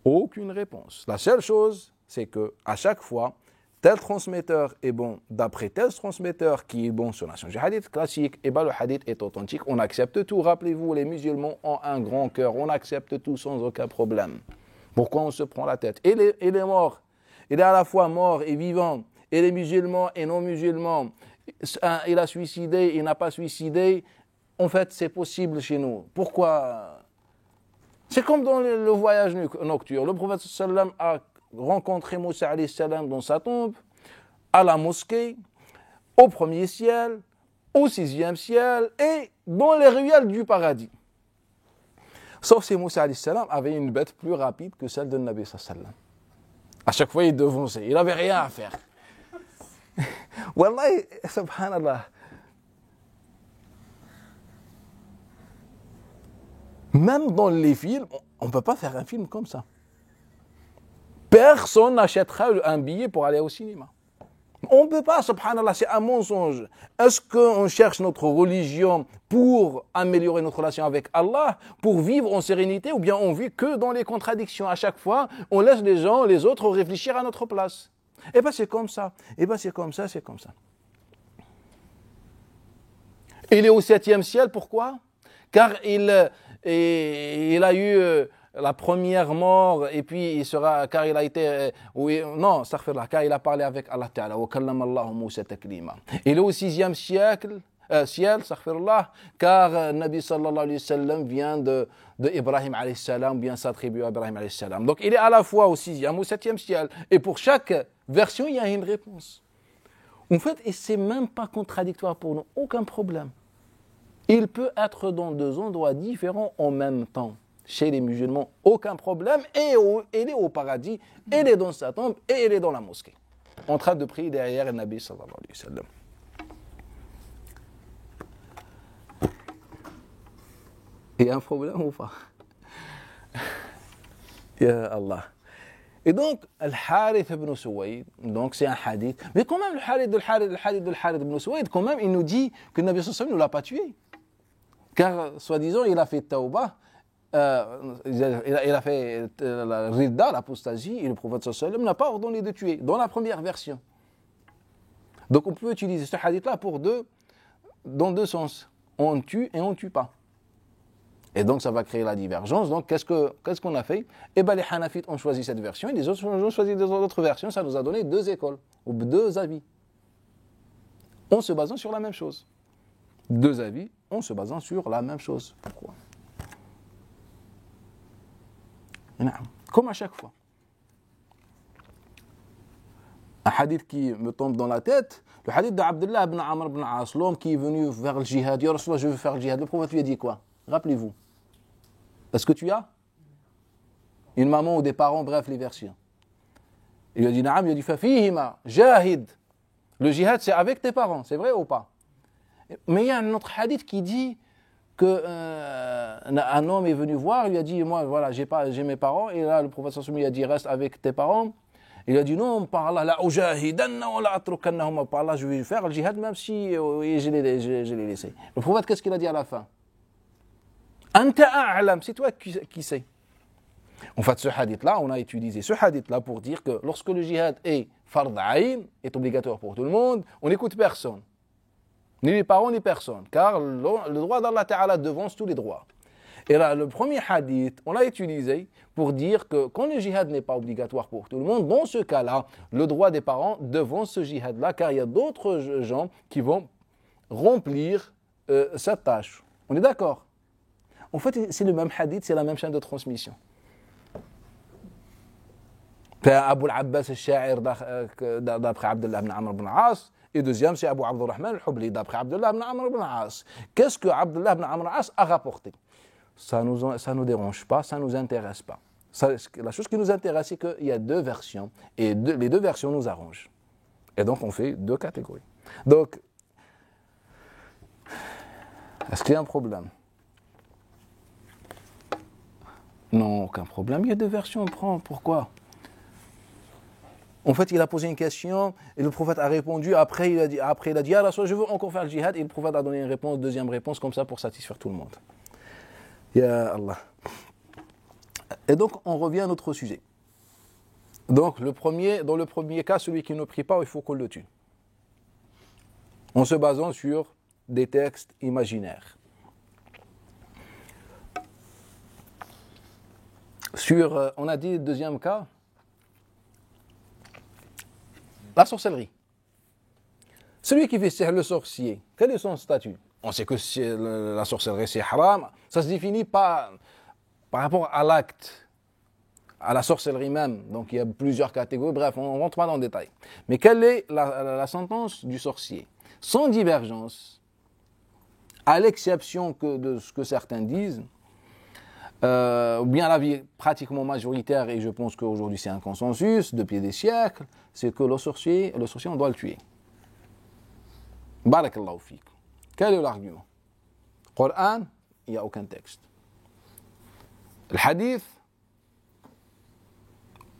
Aucune réponse. La seule chose, c'est que à chaque fois, tel transmetteur est bon d'après tel transmetteur qui est bon sur la du hadith classique, et bien le hadith est authentique. On accepte tout. Rappelez-vous, les musulmans ont un grand cœur. On accepte tout sans aucun problème. Pourquoi on se prend la tête? Il est mort. Il est à la fois mort et vivant. Et les musulmans et non musulmans. Il a suicidé, il n'a pas suicidé. En fait, c'est possible chez nous. Pourquoi? C'est comme dans le voyage nocturne. Le prophète sallam a rencontré Moussa alayhi salam dans sa tombe, à la mosquée, au premier ciel, au 6e ciel et dans les ruelles du paradis. Sauf si Moussa alayhi salam avait une bête plus rapide que celle de Nabi sallam. À chaque fois, il devançait. Il n'avait rien à faire. Wallahi, subhanallah. Même dans les films, on ne peut pas faire un film comme ça. Personne n'achètera un billet pour aller au cinéma. On ne peut pas, subhanallah, c'est un mensonge. Est-ce qu'on cherche notre religion pour améliorer notre relation avec Allah, pour vivre en sérénité, ou bien on vit que dans les contradictions? À chaque fois, on laisse les autres réfléchir à notre place. Eh bien, c'est comme ça. Eh bien, c'est comme ça, c'est comme ça. Il est au 7e ciel, pourquoi? Car il a eu la première mort, et puis car il a été, car il a parlé avec Allah Ta'ala. Il est au 6e ciel, car Nabi sallallahu alayhi wa sallam vient de Ibrahim alayhi salam, bien sa tribu Ibrahim alayhi salam. Donc il est à la fois au 6e, au 7e ciel, et pour chaque version, il y a une réponse. En fait, et c'est même pas contradictoire pour nous, aucun problème. Il peut être dans deux endroits différents en même temps. Chez les musulmans, aucun problème. Et il est au paradis, il est dans sa tombe et il est dans la mosquée. En train de prier derrière le Nabi sallallahu alayhi wa sallam. Il y a un problème ou pas? Ya Allah. Et donc, Al-Harith ibn Suwayd, donc c'est un hadith. Mais quand même, le hadith de Al-Harith ibn Suwayd, quand même, il nous dit que le Nabi sallallahu alayhi wa sallam ne l'a pas tué. Car, soi-disant, il a fait tawbah, il a fait la ridda, l'apostasie, et le prophète sallallahu alayhi wa sallam n'a pas ordonné de tuer, dans la première version. Donc on peut utiliser ce hadith-là dans deux sens. On tue et on ne tue pas. Et donc ça va créer la divergence. Donc qu'est-ce qu'on a fait? Eh bien les Hanafites ont choisi cette version, et les autres ont choisi d'autres versions. Ça nous a donné deux écoles, ou deux avis. En se basant sur la même chose. Deux avis en se basant sur la même chose. Pourquoi? Comme à chaque fois. Un hadith qui me tombe dans la tête, le hadith d'Abdullah ibn Amr ibn As, l'homme qui est venu vers le djihad. Ya Rasulullah, je veux faire le djihad. Le prophète lui a dit quoi? Rappelez-vous. Est-ce que tu as une maman ou des parents, bref, les versions? Il lui a dit Naam, il a dit Fafihima, jahid. Le djihad, c'est avec tes parents, c'est vrai ou pas? Mais il y a un autre hadith qui dit que un homme est venu voir, il lui a dit moi voilà, j'ai mes parents, et là le prophète sallallahu alayhi wa sallam lui a dit reste avec tes parents. Il a dit non, par Allah, la ujahidanna wa la atrukannahum, par Allah je vais faire le djihad même si je l'ai laissé. Le prophète qu'est-ce qu'il a dit à la fin? Anta a'lam, c'est toi qui sais. En fait, ce hadith-là, on a utilisé ce hadith-là pour dire que lorsque le djihad est fard ayn, est obligatoire pour tout le monde, on n'écoute personne. Ni les parents, ni personne. Car le droit d'Allah Ta'ala devance tous les droits. Et là, le premier hadith, on l'a utilisé pour dire que quand le djihad n'est pas obligatoire pour tout le monde, dans ce cas-là, le droit des parents devance ce djihad-là, car il y a d'autres gens qui vont remplir cette tâche. On est d'accord? En fait, c'est le même hadith, c'est la même chaîne de transmission. Abu al-Abbas al-Sha'ir d'après Abdullah ibn Amr ibn As, et deuxième c'est Abu Abdurrahman al-Hubli d'après Abdullah ibn Amr ibn As. Qu'est-ce que Abdullah ibn Amr ibn As a rapporté? Ça nous dérange pas, ça nous intéresse pas. La chose qui nous intéresse, c'est qu'il y a deux versions, et les deux versions nous arrangent. Et donc on fait deux catégories. Donc, est-ce qu'il y a un problème? Non, aucun problème. Il y a deux versions, on prend. Pourquoi? En fait, il a posé une question et le prophète a répondu. Après, il a dit, Ya Rasul, je veux encore faire le djihad. Et le prophète a donné une réponse, deuxième réponse, comme ça pour satisfaire tout le monde. Ya Allah. Et donc, on revient à notre sujet. Donc, dans le premier cas, celui qui ne prie pas, il faut qu'on le tue. En se basant sur des textes imaginaires. On a dit le deuxième cas, la sorcellerie. Celui qui fait le sorcier, quel est son statut? On sait que la sorcellerie c'est haram, ça se définit pas par rapport à l'acte, à la sorcellerie même. Donc il y a plusieurs catégories, bref, on ne rentre pas dans le détail. Mais quelle est la sentence du sorcier? Sans divergence, à l'exception de ce que certains disent, ou bien l'avis pratiquement majoritaire, et je pense qu'aujourd'hui c'est un consensus depuis des siècles, c'est que le sorcier on doit le tuer. Barakallahu fik. Quel est l'argument? Coran, il n'y a aucun texte. Le hadith,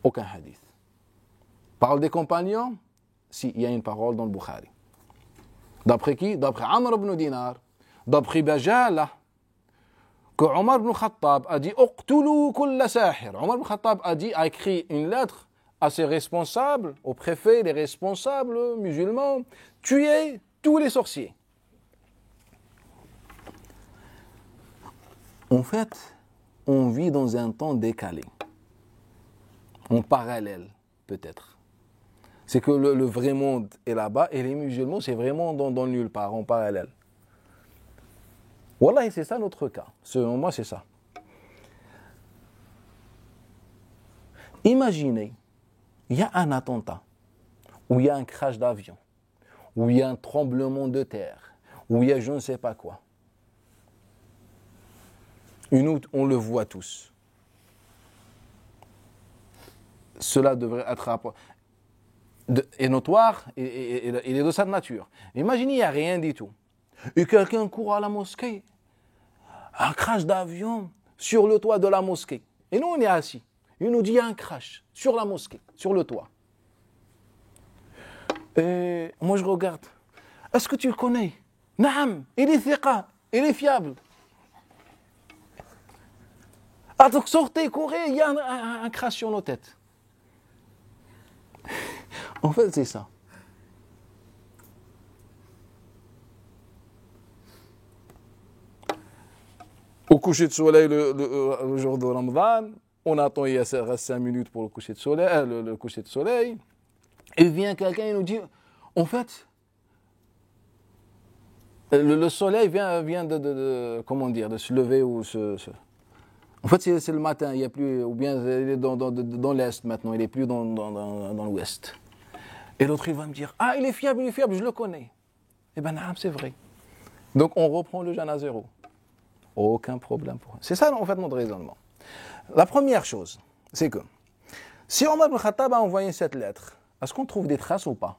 aucun hadith. Parole des compagnons, si, il y a une parole dans le Bukhari. D'après qui? D'après Amr ibn Dinar, d'après Bajala, que Omar ibn Khattab a dit Uqtulu kulla sahir. Omar ibn Khattab a écrit une lettre à ses responsables, aux préfets, les responsables musulmans, tuer tous les sorciers. En fait, on vit dans un temps décalé, en parallèle peut-être. C'est que le vrai monde est là-bas et les musulmans, c'est vraiment dans nulle part, en parallèle. Wallah, c'est ça notre cas. Selon moi, c'est ça. Imaginez, il y a un attentat, où il y a un crash d'avion, où il y a un tremblement de terre, où il y a je ne sais pas quoi. Et nous, on le voit tous. Cela devrait être est notoire et il est de sa nature. Imaginez, il n'y a rien du tout. Et quelqu'un court à la mosquée, un crash d'avion sur le toit de la mosquée. Et nous, on est assis. Il nous dit, il y a un crash sur la mosquée, sur le toit. Et moi, je regarde. Est-ce que tu le connais? Naam, il est thiqa, il est fiable. Ah, donc sortez, courez, il y a un crash sur nos têtes. En fait, c'est ça. Au coucher de soleil, le jour de Ramadan, on attend, il reste 5 minutes pour le coucher de soleil, le coucher de soleil. Et vient quelqu'un et nous dit, en fait, le soleil vient comment dire, de se lever ou En fait, c'est le matin, il y a plus, ou bien il est dans l'est maintenant, il n'est plus dans l'ouest. Et l'autre, il va me dire, ah, il est fiable, je le connais. Eh bien, c'est vrai. Donc, on reprend le jeûne à zéro. Aucun problème pour eux. C'est ça, en fait, notre raisonnement. La première chose, c'est que, si Omar ibn Khattab a envoyé cette lettre, est-ce qu'on trouve des traces ou pas?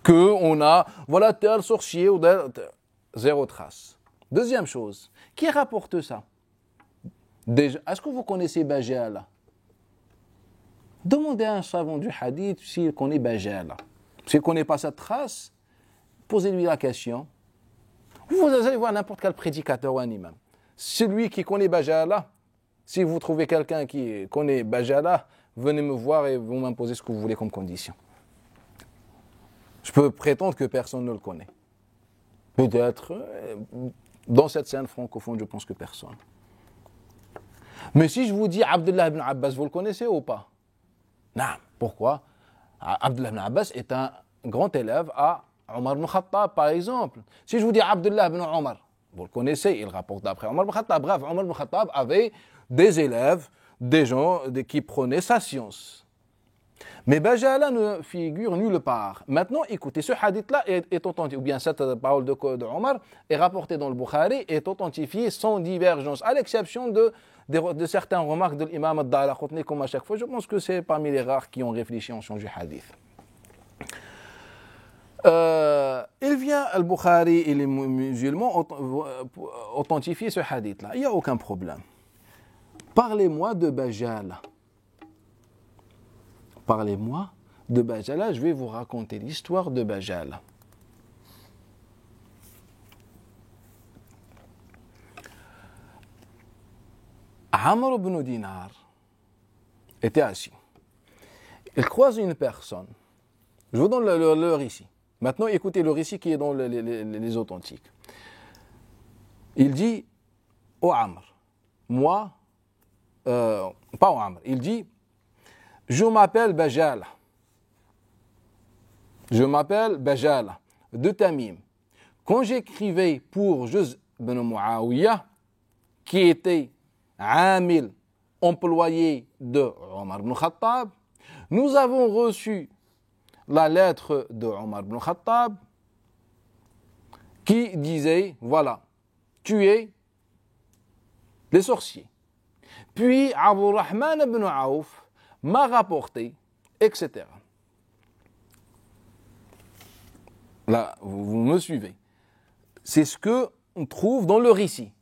On a, voilà, tel sorcier ou tel, zéro trace. Deuxième chose, qui rapporte ça? Déjà, est-ce que vous connaissez Bajala? Demandez à un savant du hadith s'il connaît Bajala. S'il ne connaît pas cette trace, posez-lui la question. Vous allez voir n'importe quel prédicateur ou un imam. Celui qui connaît Bajala, si vous trouvez quelqu'un qui connaît Bajala, venez me voir et vous m'imposez ce que vous voulez comme condition. Je peux prétendre que personne ne le connaît. Peut-être, dans cette scène francophone, je pense que personne. Mais si je vous dis Abdullah ibn Abbas, vous le connaissez ou pas? Non. Pourquoi? Abdullah ibn Abbas est un grand élève à Omar ibn Khattab, par exemple. Si je vous dis Abdullah ibn Omar, vous le connaissez, il rapporte d'après Omar ibn Khattab. Bref, Omar ibn Khattab avait des élèves, des gens qui prenaient sa science. Mais Bajala ne figure nulle part. Maintenant, écoutez, ce hadith-là est authentique, ou bien cette parole de Omar est rapportée dans le Bukhari, est authentifiée sans divergence, à l'exception de certaines remarques de l'imam ad-Daraqutni, comme à chaque fois. Je pense que c'est parmi les rares qui ont réfléchi en changer hadith. Il vient, al-Bukhari et les musulmans authentifier ce hadith-là. Il n'y a aucun problème. Parlez-moi de Bajala. Parlez-moi de Bajala, je vais vous raconter l'histoire de Bajala. Amr ibn Dinar était assis. Il croise une personne. Je vous donne le récit. Maintenant, écoutez le récit qui est dans les authentiques. Il dit, ô Amr, moi, pas ô Amr, il dit, je m'appelle Bajala. Je m'appelle Bajala de Tamim. Quand j'écrivais pour Juz ibn Muawiyah, qui était Amil, employé de Omar ibn Khattab, nous avons reçu la lettre de Omar ibn Khattab qui disait, voilà, tuez les sorciers. Puis Abdurrahman ibn Auf m'a rapporté, etc. Là, vous me suivez. C'est ce qu'on trouve dans le récit.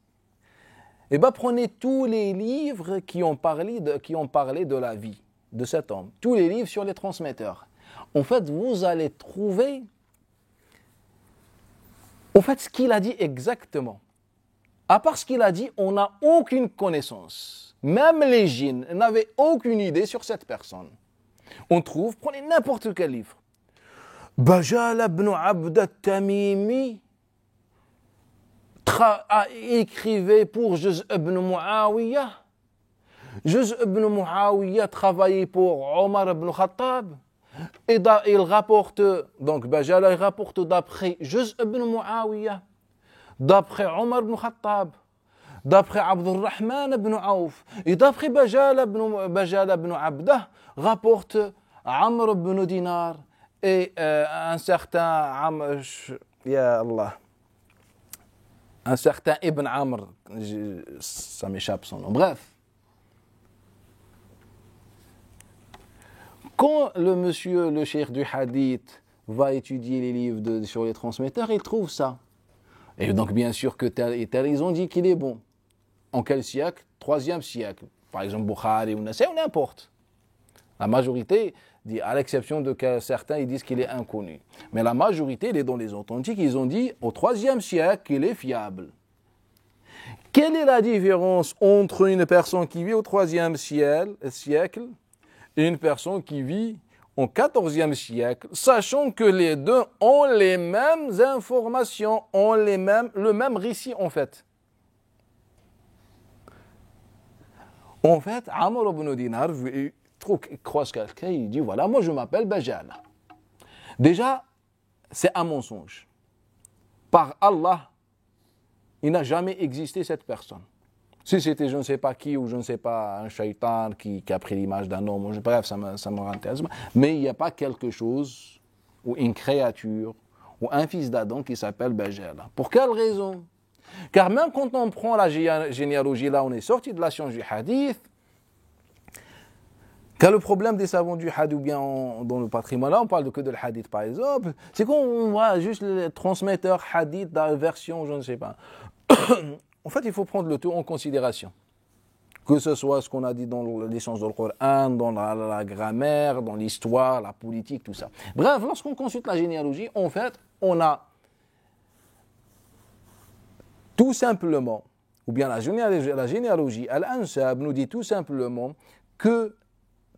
Eh bien, prenez tous les livres qui ont parlé de la vie de cet homme. Tous les livres sur les transmetteurs. En fait, vous allez trouver ce qu'il a dit exactement. À part ce qu'il a dit, on n'a aucune connaissance. Même les djinns n'avaient aucune idée sur cette personne. On trouve, prenez n'importe quel livre. Bajala ibn Abd al-Tamimi écrivait pour Juz ibn Muawiyah. Juz ibn Muawiyah travaillait pour Omar ibn Khattab. Et il rapporte, donc Bajala il rapporte d'après Juz ibn Muawiyah, d'après Omar ibn Khattab, d'après Abdurrahman ibn Auf, et d'après Bajala ibn Abdah, rapporte Amr ibn Dinar et un certain Ya Allah. un certain Ibn Amr, ça m'échappe son nom, bref. Quand le monsieur, le cheikh du hadith, va étudier les livres sur les transmetteurs, il trouve ça. Et donc, bien sûr que tel et tel, ils ont dit qu'il est bon. En quel siècle? 3e siècle. Par exemple, Bukhari ou Nasai, ou n'importe. La majorité, dit, à l'exception de certains, ils disent qu'il est inconnu. Mais la majorité, il est dans les authentiques, ils ont dit au 3e siècle qu'il est fiable. Quelle est la différence entre une personne qui vit au 3e siècle et une personne qui vit au 14e siècle, sachant que les deux ont les mêmes informations, ont le même récit en fait. En fait, Amr ibn Dinar il croise quelqu'un, il dit voilà, moi je m'appelle Bajala. Déjà, c'est un mensonge. Par Allah, il n'a jamais existé cette personne. Si c'était je ne sais pas qui ou je ne sais pas un shaitan qui a pris l'image d'un homme, bref, ça me intéresse. Mais il n'y a pas quelque chose ou une créature ou un fils d'Adam qui s'appelle Bajala. Pour quelle raison? Car même quand on prend la généalogie, là on est sorti de la science du hadith, car le problème des savants du hadith ou bien dans le patrimoine, là on parle que de le hadith par exemple, c'est qu'on voit juste le transmetteur hadith dans la version, je ne sais pas. En fait, il faut prendre le tout en considération. Que ce soit ce qu'on a dit dans les sciences du Coran, dans la grammaire, dans l'histoire, la politique, tout ça. Bref, lorsqu'on consulte la généalogie, en fait, on a tout simplement, ou bien la généalogie, Al-Ansab nous dit tout simplement que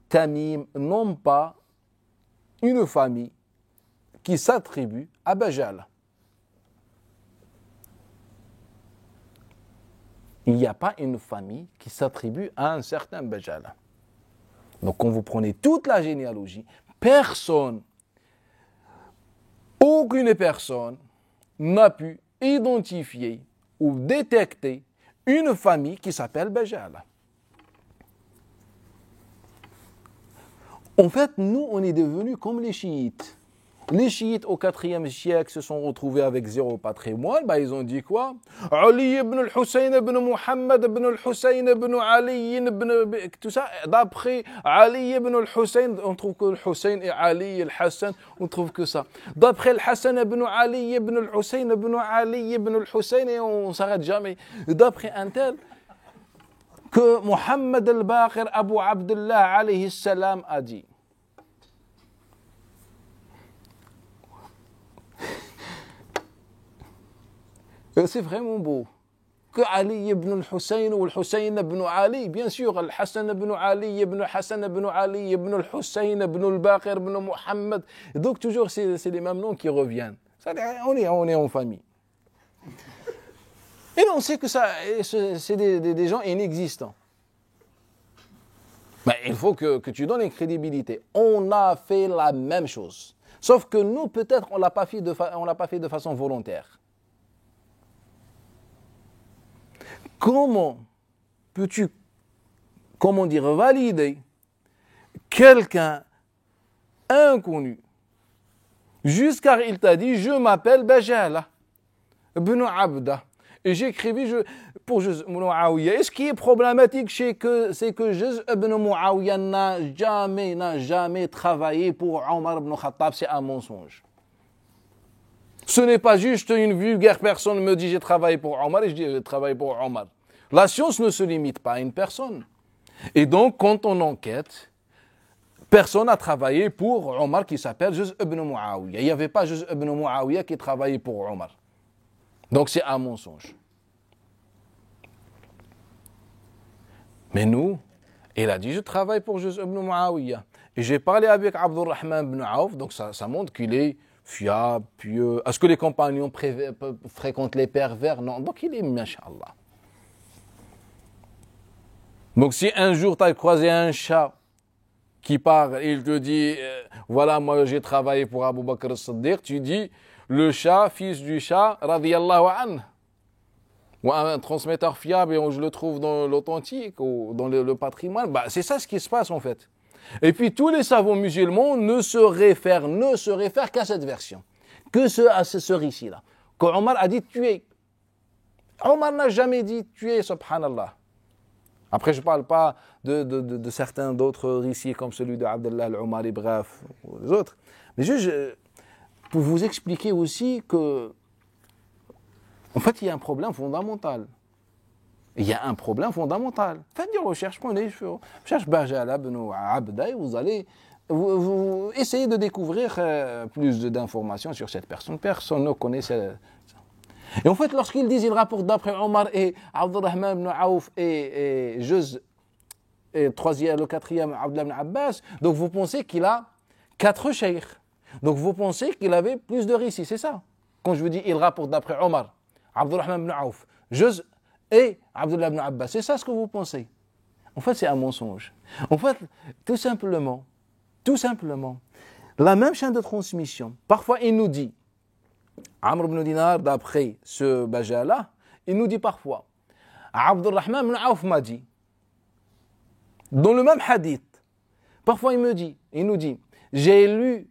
Tamim n'ont pas une famille qui s'attribue à Bajala. Il n'y a pas une famille qui s'attribue à un certain Bajala. Donc quand vous prenez toute la généalogie, aucune personne n'a pu identifier ou détecter une famille qui s'appelle Bajala. En fait, nous, on est devenus comme les chiites. Les chiites au 4e siècle se sont retrouvés avec zéro patrimoine. Ils ont dit quoi? Ali ibn al-Hussein ibn Muhammad ibn al-Hussein ibn Ali ibn... Tout ça, d'après Ali ibn al-Hussein, on trouve que le Hussein et Ali, le Hassan, on trouve que ça. D'après le Hassan ibn Ali ibn al-Hussein ibn Ali ibn al-Hussein, et on ne s'arrête jamais. D'après un tel, que Muhammad al-Baqir Abu Abdullah alayhi salam a dit. C'est vraiment beau. Que Ali ibn al-Hussein ou al-Hussein ibn Ali, bien sûr, al-Hassan ibn Ali ibn Hassan ibn Ali ibn al-Hussein ibn al-Baqir ibn Muhammad. Donc toujours, c'est les mêmes noms qui reviennent. On est en famille. Et on sait que c'est des gens inexistants. Mais il faut que tu donnes une crédibilité. On a fait la même chose. Sauf que nous, peut-être, on ne l'a pas fait de façon volontaire. Comment peux-tu, valider quelqu'un inconnu jusqu'à il t'a dit je m'appelle Bajala ibn Abda et j'écrivis pour Juz ibn Muawiyah. Et ce qui est problématique c'est que Juz ibn Muawiyah n'a jamais travaillé pour Omar ibn Khattab. C'est un mensonge. Ce n'est pas juste une vulgaire personne me dit j'ai travaillé pour Omar et je dis j'ai travaillé pour Omar. La science ne se limite pas à une personne. Et donc, quand on enquête, personne n'a travaillé pour Omar qui s'appelle Juz ibn Muawiyah. Il n'y avait pas Juz ibn Muawiyah qui travaillait pour Omar. Donc c'est un mensonge. Mais nous, il a dit je travaille pour Juz ibn Muawiyah. Et j'ai parlé avec Abdurrahman ibn Auf, donc ça montre qu'il est fiable, pieux. Est-ce que les compagnons fréquentent les pervers? Non. Donc il est masha'Allah. Donc si un jour tu as croisé un chat qui parle et il te dit voilà moi j'ai travaillé pour Abu Bakr as-Siddiq, tu dis le chat, fils du chat, radiyallahu anhu. Ou un transmetteur fiable et je le trouve dans l'authentique ou dans le patrimoine. C'est ça ce qui se passe en fait. Et puis tous les savants musulmans ne se réfèrent qu'à cette version, à ce récit-là. Quand Omar a dit tuer. Omar n'a jamais dit tuer, subhanallah. Après, je ne parle pas de certains d'autres récits comme celui de Abdullah al-Umari, bref, ou les autres. Mais juste pour vous expliquer aussi que, en fait, il y a un problème fondamental. Il y a un problème fondamental. Faites des recherches, prenez, cherchez Bajala ibn Abda et vous allez vous essayez de découvrir plus d'informations sur cette personne. Personne ne connaît ça. Et en fait, lorsqu'ils disent, ils rapportent d'après Omar et Abdurrahman ibn Aouf et Juz, et le quatrième, Abdullah ibn Abbas, donc vous pensez qu'il a 4 cheikhs. Donc vous pensez qu'il avait plus de récits, c'est ça. Quand je vous dis, il rapporte d'après Omar, Abdurrahman ibn Aouf, Juz et Abdullah ibn Abbas, c'est ça ce que vous pensez. En fait, c'est un mensonge. En fait, tout simplement, la même chaîne de transmission. Parfois, il nous dit, Amr ibn Dinar, d'après ce Bajala, il nous dit parfois, Abdurrahman ibn Aouf m'a dit, dans le même hadith, parfois il nous dit, j'ai lu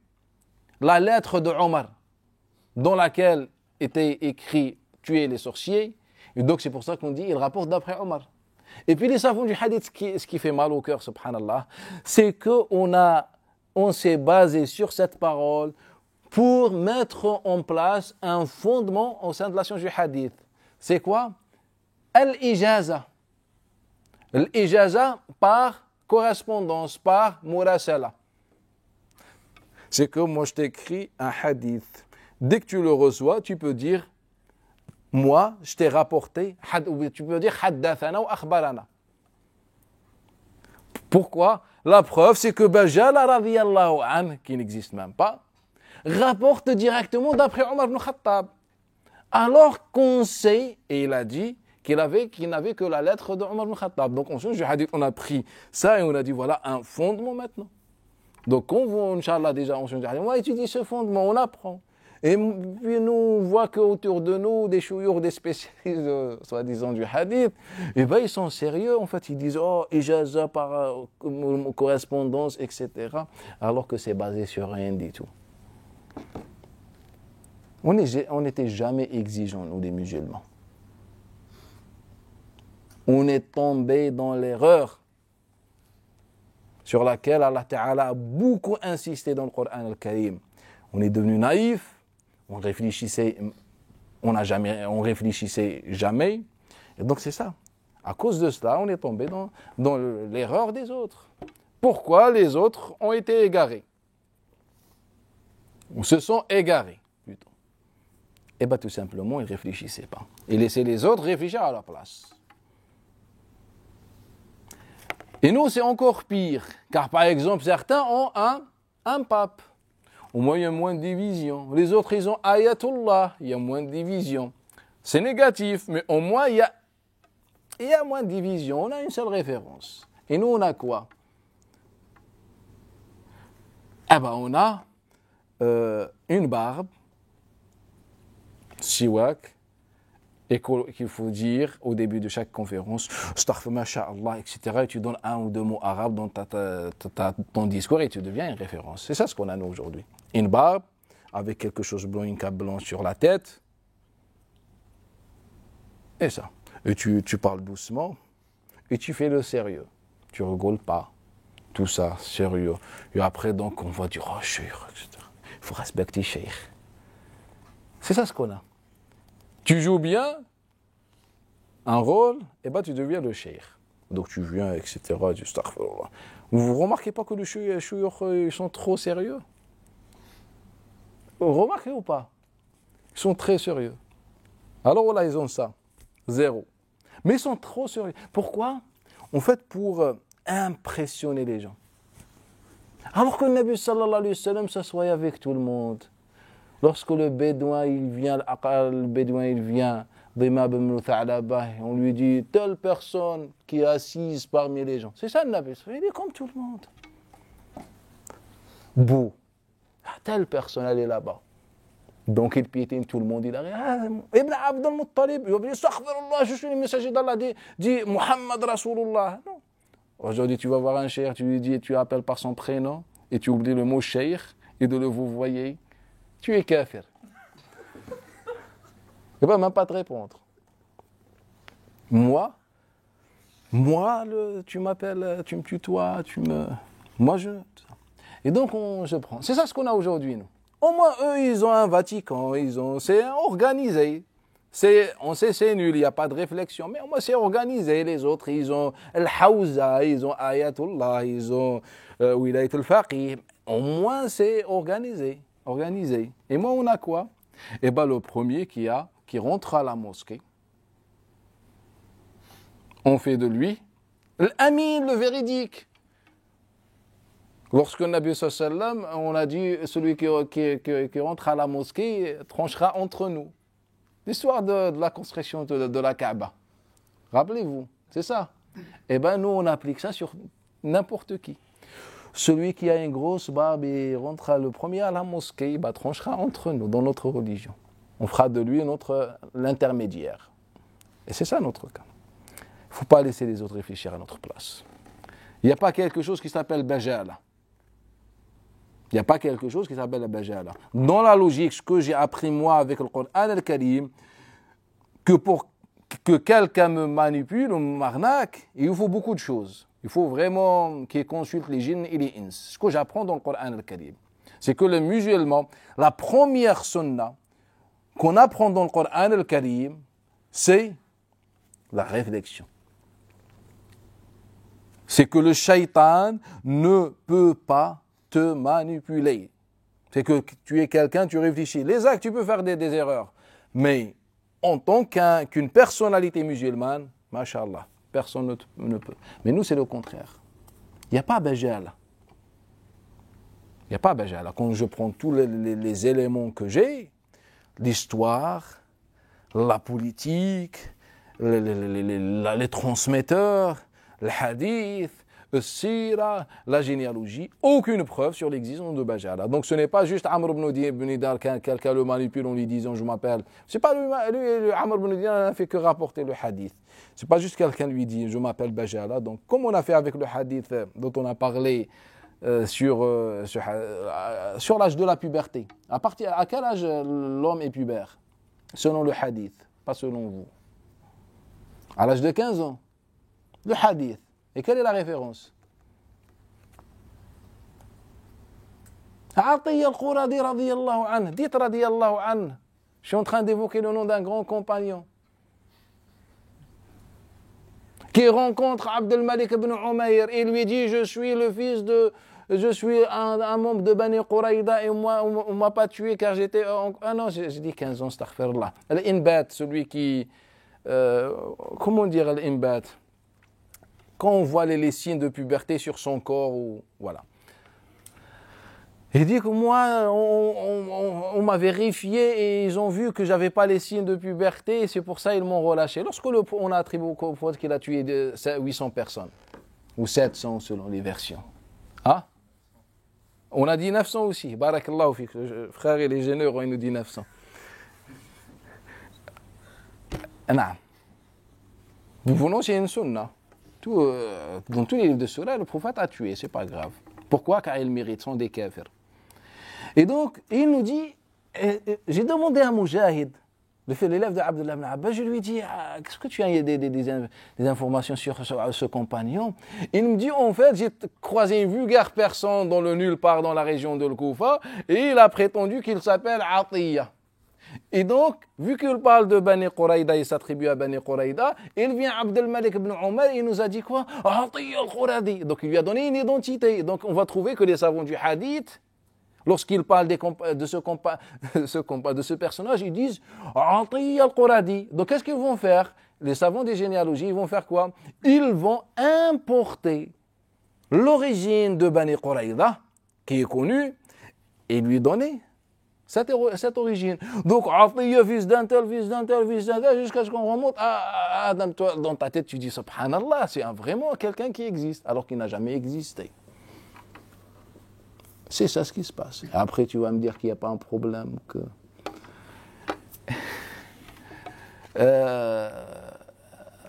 la lettre de Omar, dans laquelle était écrit tuer les sorciers, et donc c'est pour ça qu'on dit, il rapporte d'après Omar. Et puis les savants du hadith, ce qui fait mal au cœur, subhanallah, c'est qu'on s'est basé sur cette parole pour mettre en place un fondement au sein de la science du hadith. C'est quoi? Al-ijaza. Al-ijaza par correspondance, par murasala. C'est que moi je t'écris un hadith. Dès que tu le reçois, tu peux dire moi, je t'ai rapporté, tu peux dire haddathana ou akhbarana. Pourquoi? La preuve, c'est que Bajala radiyallahu anhu, qui n'existe même pas, rapporte directement d'après Omar ibn Khattab. Alors qu'on sait, et il a dit qu'il n'avait que la lettre de Omar ibn Khattab. Donc on change du hadith, on a pris ça et on a dit voilà un fondement maintenant. Donc on voit, Inch'Allah, déjà on change du hadith, on va étudier ce fondement, on apprend. Et puis nous, on voit qu'autour de nous, des chouyours, des spécialistes, soi-disant du hadith, et ben ils sont sérieux, en fait, ils disent, oh, ijaza par correspondance, etc. Alors que c'est basé sur rien du tout. On n'était jamais exigeants, nous, les musulmans. On est tombé dans l'erreur sur laquelle Allah Ta'ala a beaucoup insisté dans le Coran al-Karim. On est devenu naïf. On réfléchissait jamais. Et donc c'est ça. À cause de cela, on est tombé dans l'erreur des autres. Pourquoi les autres ont été égarés? Ou se sont égarés, plutôt. Eh bien, tout simplement, ils ne réfléchissaient pas. Ils laissaient les autres réfléchir à leur place. Et nous, c'est encore pire. Car, par exemple, certains ont un pape. Au moins, il y a moins de division. Les autres, ils ont Ayatollah. Il y a moins de division. C'est négatif, mais au moins, il y a moins de division. On a une seule référence. Et nous, on a quoi? Eh bien, on a une barbe, siwak, et qu'il faut dire au début de chaque conférence, astaghfirullah, masha'Allah, etc. Et tu donnes 1 ou 2 mots arabes dans ton discours et tu deviens une référence. C'est ça ce qu'on a nous aujourd'hui. Une barbe avec quelque chose blanc, une cape blanche sur la tête. Et ça. Et tu parles doucement et tu fais le sérieux. Tu rigoles pas. Tout ça, sérieux. Et après, donc, on va dire, oh, cheikh, etc. Il faut respecter cheikh. C'est ça ce qu'on a. Tu joues bien un rôle, et ben tu deviens le cheikh. Donc tu viens, etc. Du astaghfirullah. Vous ne remarquez pas que les cheikh, ils sont trop sérieux? Vous remarquez ou pas? Ils sont très sérieux. Alors là, ils ont ça. 0. Mais ils sont trop sérieux. Pourquoi? En fait, pour impressionner les gens. Alors que le Nabi sallallahu alayhi wa sallam s'assoyait avec tout le monde. Lorsque le bédouin, il vient, Dhimab ibn Tha'laba, on lui dit, telle personne qui est assise parmi les gens. C'est ça le Nabi, il est comme tout le monde. Beau. Telle personne, elle est là-bas. Donc il piétine tout le monde, il arrive. Ibn Abdul Muttalib, il dit, astaghfirullah, je suis le messager d'Allah, dit Muhammad Rasulullah. Non. Aujourd'hui, tu vas voir un cheikh, tu lui dis, tu appelles par son prénom, et tu oublies le mot cheikh, et de le vous voyez. Tu es kafir. Il ne va même pas te répondre. Moi, tu m'appelles, tu me tutoies, Moi, je... Et donc, je prends. C'est ça ce qu'on a aujourd'hui, nous. Au moins, eux, ils ont un Vatican, c'est organisé. On sait c'est nul, il n'y a pas de réflexion, mais au moins c'est organisé. Les autres, ils ont Al-Hawza, ils ont Ayatollah, ils ont Wilayat al-Faqih. Au moins, c'est organisé. Et moi, on a quoi? Eh bien, le premier qui rentre à la mosquée, on fait de lui l'Amin, le véridique. Lorsque le Nabi sallam, on a dit celui qui rentre à la mosquée tranchera entre nous. L'histoire de la construction de la Kaaba. Rappelez-vous, c'est ça. Eh bien, nous, on applique ça sur n'importe qui. Celui qui a une grosse barbe et rentrera le premier à la mosquée, tranchera entre nous, dans notre religion. On fera de lui l'intermédiaire. Et c'est ça notre cas. Il ne faut pas laisser les autres réfléchir à notre place. Il n'y a pas quelque chose qui s'appelle Bajala. Il n'y a pas quelque chose qui s'appelle la Bajala. Dans la logique, ce que j'ai appris moi avec le Coran al-Karim, que pour que quelqu'un me manipule ou m'arnaque, il faut beaucoup de choses. Il faut vraiment qu'il consulte les djinns et les ins. Ce que j'apprends dans le Coran al-Karim, c'est que le musulman, la première sunna qu'on apprend dans le Coran al-Karim, c'est la réflexion. C'est que le shaitan ne peut pas te manipuler. C'est que tu es quelqu'un, tu réfléchis. Les actes, tu peux faire des erreurs. Mais en tant qu'une personnalité musulmane, mashallah, personne ne peut. Mais nous, c'est le contraire. Il n'y a pas bajala. Il n'y a pas bajala. Quand je prends tous les éléments que j'ai, l'histoire, la politique, les transmetteurs, le hadith, le sira, la généalogie, aucune preuve sur l'existence de Bajala. Donc ce n'est pas juste Amr ibn Dinar, quelqu'un le manipule en lui disant je m'appelle. C'est pas lui Amr ibn Dinar n'a fait que rapporter le hadith. C'est pas juste quelqu'un lui dit je m'appelle Bajala. Donc comme on a fait avec le hadith dont on a parlé sur l'âge de la puberté. À quel âge l'homme est pubère? Selon le hadith, pas selon vous. À l'âge de 15 ans. Le hadith. Et quelle est la référence? Atiyya al-Quradi radiyallahu anhu. Dites radiyallahu anhu. Je suis en train d'évoquer le nom d'un grand compagnon qui rencontre Abdel Malik ibn Umayr et lui dit je suis un membre de Bani Quraïda et moi on m'a pas tué car j'étais non j'ai dit 15 ans astaghfirullah. Al-Inbat, celui qui comment dire al-Inbat? Quand on voit les signes de puberté sur son corps, voilà. Il dit que moi, on m'a vérifié et ils ont vu que j'avais pas les signes de puberté et c'est pour ça qu'ils m'ont relâché. On a attribué au prophète qu'il a tué 800 personnes, ou 700 selon les versions. Hein? On a dit 900 aussi. Barakallahu fik. Le frère et les généreux, il nous dit 900. Non. Nous voulons, c'est une sunna. Dans tous les livres de Surah, le prophète a tué, c'est pas grave. Pourquoi? Car ils méritent, sont des kafirs. Et donc, il nous dit, j'ai demandé à Mujahid, l'élève de Abdullah ibn Abbas, je lui ai dit, qu'est-ce que tu as des informations sur ce compagnon? Il me dit, en fait, j'ai croisé une vulgaire personne dans le nulle part dans la région de Koufa, et il a prétendu qu'il s'appelle Atiyya. Et donc, vu qu'il parle de Bani Quraïda, il s'attribue à Bani Quraïda, il vient Abdel Malik ibn Umar, il nous a dit quoi? Atiyya al-Quradi. Donc, il lui a donné une identité. Donc, on va trouver que les savants du hadith, lorsqu'ils parlent de ce personnage, ils disent Atiyya al-Quradi. Donc, qu'est-ce qu'ils vont faire? Les savants des généalogies, ils vont faire quoi? Ils vont importer l'origine de Bani Quraïda, qui est connue, et lui donner cette origine. Donc, Atiyya, fils d'un tel, jusqu'à ce qu'on remonte à Adam. Toi, dans ta tête, tu dis, subhanallah, c'est vraiment quelqu'un qui existe, alors qu'il n'a jamais existé. C'est ça ce qui se passe. Après, tu vas me dire qu'il n'y a pas un problème que...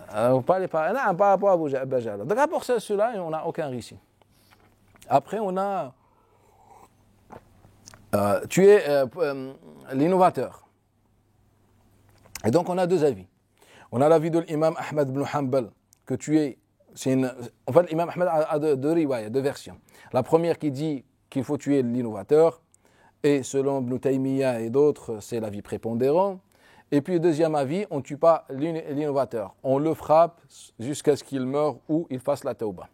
par rapport à Bajala. Donc, à part cela, on n'a aucun récit. Après, on a... tu es l'innovateur. Et donc, on a deux avis. On a l'avis de l'imam Ahmed ibn Hanbal, que tu es... En fait, l'imam Ahmed a deux riwayas, deux versions. La première qui dit qu'il faut tuer l'innovateur, et selon Ibn Taymiyyah et d'autres, c'est l'avis prépondérant. Et puis, deuxième avis, on ne tue pas l'innovateur. On le frappe jusqu'à ce qu'il meure ou il fasse la tauba.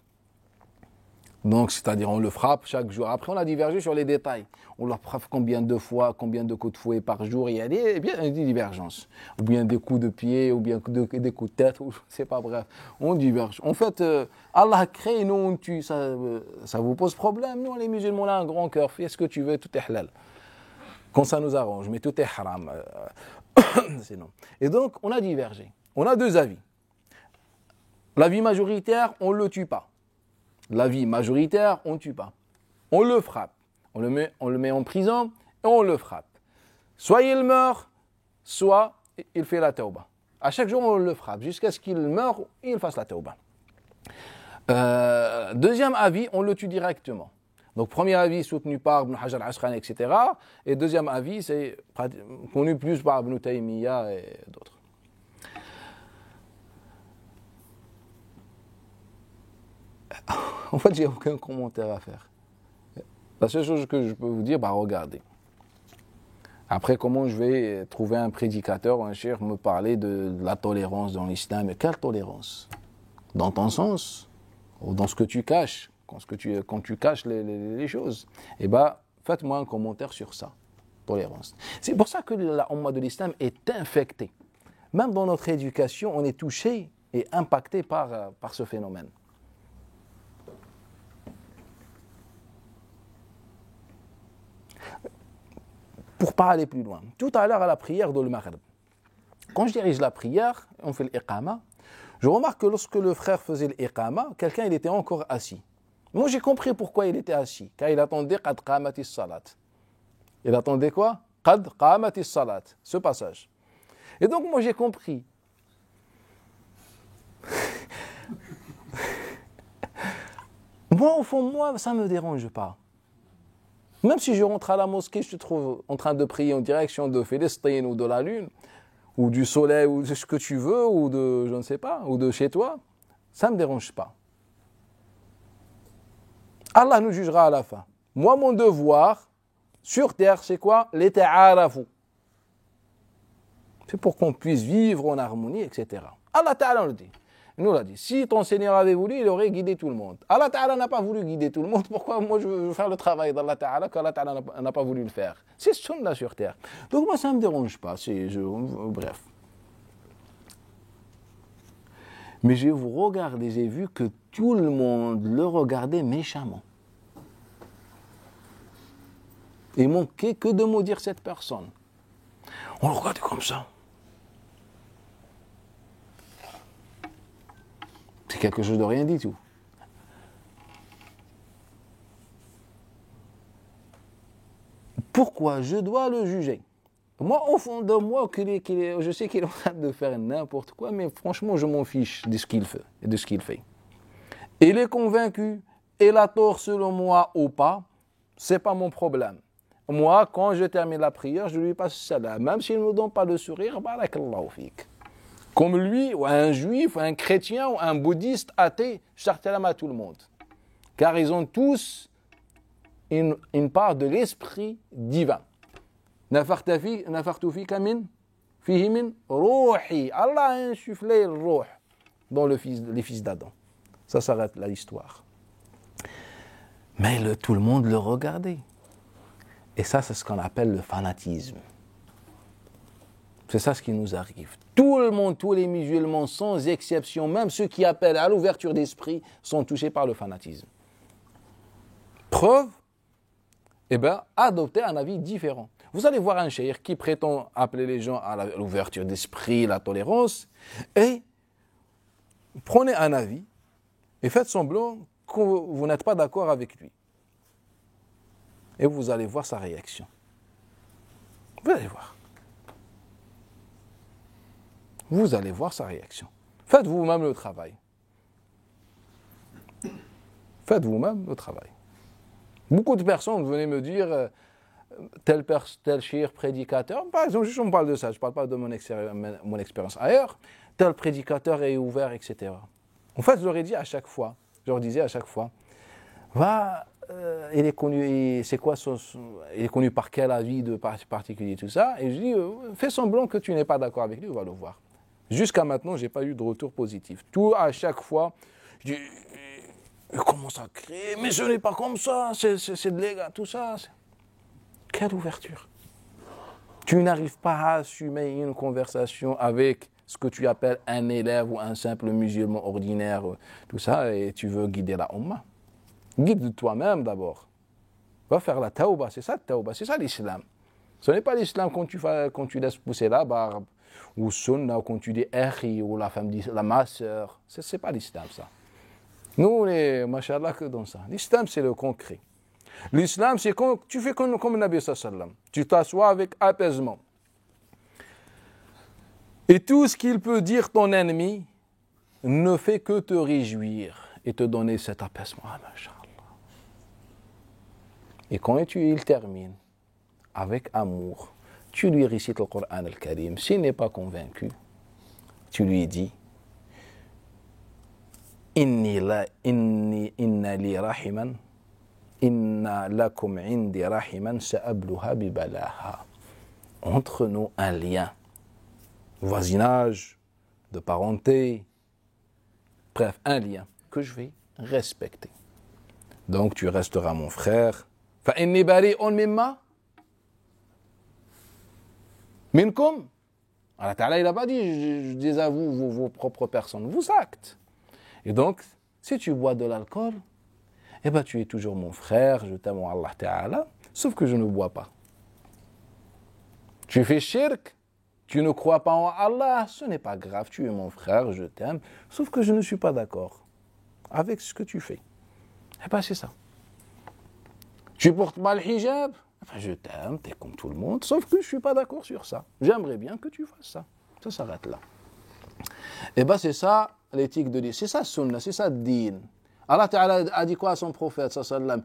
Donc, c'est-à-dire, on le frappe chaque jour. Après, on a divergé sur les détails. On le frappe combien de fois, combien de coups de fouet par jour. Il y a des divergences. Ou bien des coups de pied, ou bien des coups de tête, ou je ne sais pas, bref. On diverge. En fait, Allah crée, nous on tue. Ça vous pose problème. Nous, les musulmans, on a un grand cœur. Fais ce que tu veux, tout est halal. Quand ça nous arrange, mais tout est haram. Sinon. Et donc, on a divergé. On a deux avis. L'avis majoritaire, on ne le tue pas. L'avis majoritaire, on ne tue pas. On le frappe. On le met en prison et on le frappe. Soit il meurt, soit il fait la tauba. À chaque jour, on le frappe jusqu'à ce qu'il meure et il fasse la tauba. Deuxième avis, on le tue directement. Donc, premier avis soutenu par Ibn Hajar al-Asqalani, etc. Et deuxième avis, c'est connu plus par Ibn Taymiyyah et d'autres. En fait, j'ai aucun commentaire à faire. La seule chose que je peux vous dire, regardez. Après, comment je vais trouver un prédicateur, un cheikh, me parler de la tolérance dans l'islam? Mais quelle tolérance? Dans ton sens? Ou dans ce que tu caches? Quand tu caches les choses? Eh bien, faites-moi un commentaire sur ça. Tolérance. C'est pour ça que la Ummah de l'islam est infectée. Même dans notre éducation, on est touché et impacté par ce phénomène. Pour pas aller plus loin, tout à l'heure à la prière de l'Maghrib, quand je dirige la prière, on fait l'iqama, je remarque que lorsque le frère faisait l'iqama, quelqu'un il était encore assis. Moi j'ai compris pourquoi il était assis, car il attendait qad qamatis salat. Il attendait quoi? Qad qamatis salat, ce passage. Et donc moi j'ai compris. Moi au fond, ça ne me dérange pas. Même si je rentre à la mosquée, je te trouve en train de prier en direction de Palestine ou de la Lune, ou du soleil, ou de ce que tu veux, ou de, je ne sais pas, ou de chez toi, ça ne me dérange pas. Allah nous jugera à la fin. Moi, mon devoir sur terre, c'est quoi? Les ta'arafu. C'est pour qu'on puisse vivre en harmonie, etc. Allah Ta'ala nous dit. Il nous l'a dit. Si ton Seigneur avait voulu, il aurait guidé tout le monde. Allah Ta'ala n'a pas voulu guider tout le monde. Pourquoi moi je veux faire le travail d'Allah Ta'ala qu'Allah Ta'ala n'a pas voulu le faire? C'est sunna sur terre. Donc moi ça ne me dérange pas. Bref. Mais je vous regarde et j'ai vu que tout le monde le regardait méchamment. Il manquait que de maudire cette personne. On le regardait comme ça. C'est quelque chose de rien du tout. Pourquoi je dois le juger? Moi, au fond de moi, je sais qu'il est en train de faire n'importe quoi, mais franchement, je m'en fiche de ce qu'il fait et de ce qu'il fait. Il est convaincu, il a tort selon moi ou pas, c'est pas mon problème. Moi, quand je termine la prière, je lui passe salam. Même s'il ne me donne pas le sourire, barakallahu fik. Comme lui, ou un juif, ou un chrétien, ou un bouddhiste athée, je salam à tout le monde. Car ils ont tous une part de l'esprit divin. Nafartu fika fihi min ruhi. Allah a insufflé le ruh dans les fils d'Adam. Ça s'arrête là l'histoire. Mais tout le monde le regardait. Et ça, c'est ce qu'on appelle le fanatisme. C'est ça ce qui nous arrive. Tout le monde, tous les musulmans, sans exception, même ceux qui appellent à l'ouverture d'esprit, sont touchés par le fanatisme. Preuve, adopter un avis différent. Vous allez voir un cheikh qui prétend appeler les gens à l'ouverture d'esprit, la tolérance, et prenez un avis et faites semblant que vous n'êtes pas d'accord avec lui. Et vous allez voir sa réaction. Vous allez voir. Vous allez voir sa réaction. Faites vous-même le travail. Faites vous-même le travail. Beaucoup de personnes venaient me dire tel cheikh prédicateur, par exemple, je me parle de ça, je ne parle pas de mon expérience ailleurs, tel prédicateur est ouvert, etc. En fait, je leur ai dit à chaque fois, je leur disais à chaque fois, il est connu, c'est quoi il est connu par quel avis de particulier, tout ça, et je dis, fais semblant que tu n'es pas d'accord avec lui, on va le voir. Jusqu'à maintenant, je n'ai pas eu de retour positif. Tout, à chaque fois, je dis, il commence à crier, mais ce n'est pas comme ça, c'est de l'égal, tout ça. Quelle ouverture! Tu n'arrives pas à assumer une conversation avec ce que tu appelles un élève ou un simple musulman ordinaire, tout ça, et tu veux guider la Ummah. Guide toi-même d'abord. Va faire la tauba, c'est ça l'islam. Ce n'est pas l'islam quand tu laisses pousser la barbe, ou sunna, ou quand tu dis akhi, ou la femme dit la ma sœur. C'est pas l'islam ça. Nous, on est, machallah, que dans ça. L'islam, c'est le concret. L'islam, c'est quand tu fais comme le Nabi sallam. Tu t'assois avec apaisement. Et tout ce qu'il peut dire ton ennemi ne fait que te réjouir et te donner cet apaisement. Ah, machallah. Et quand il termine avec amour, tu lui récites le Coran al-Karim. S'il n'est pas convaincu, tu lui dis Inna li rahiman, inna lakum indi rahiman sa'abluha bi balaha. Entre nous un lien, voisinage, de parenté, bref, un lien que je vais respecter. Donc tu resteras mon frère. فإني بريء مما منكم. Allah Ta'ala, il n'a pas dit, je désavoue vos propres personnes, vos actes. Et donc, si tu bois de l'alcool, eh ben tu es toujours mon frère, je t'aime en Allah Ta'ala, sauf que je ne bois pas. Tu fais shirk, tu ne crois pas en Allah, ce n'est pas grave, tu es mon frère, je t'aime, sauf que je ne suis pas d'accord avec ce que tu fais. Eh ben c'est ça. Tu portes mal le hijab, enfin, je t'aime, t'es comme tout le monde, sauf que je ne suis pas d'accord sur ça. J'aimerais bien que tu fasses ça. Ça s'arrête là. Et bien c'est ça l'éthique de l'islam, c'est ça sunna, c'est ça din. Allah Ta'ala a dit quoi à son prophète sallallahu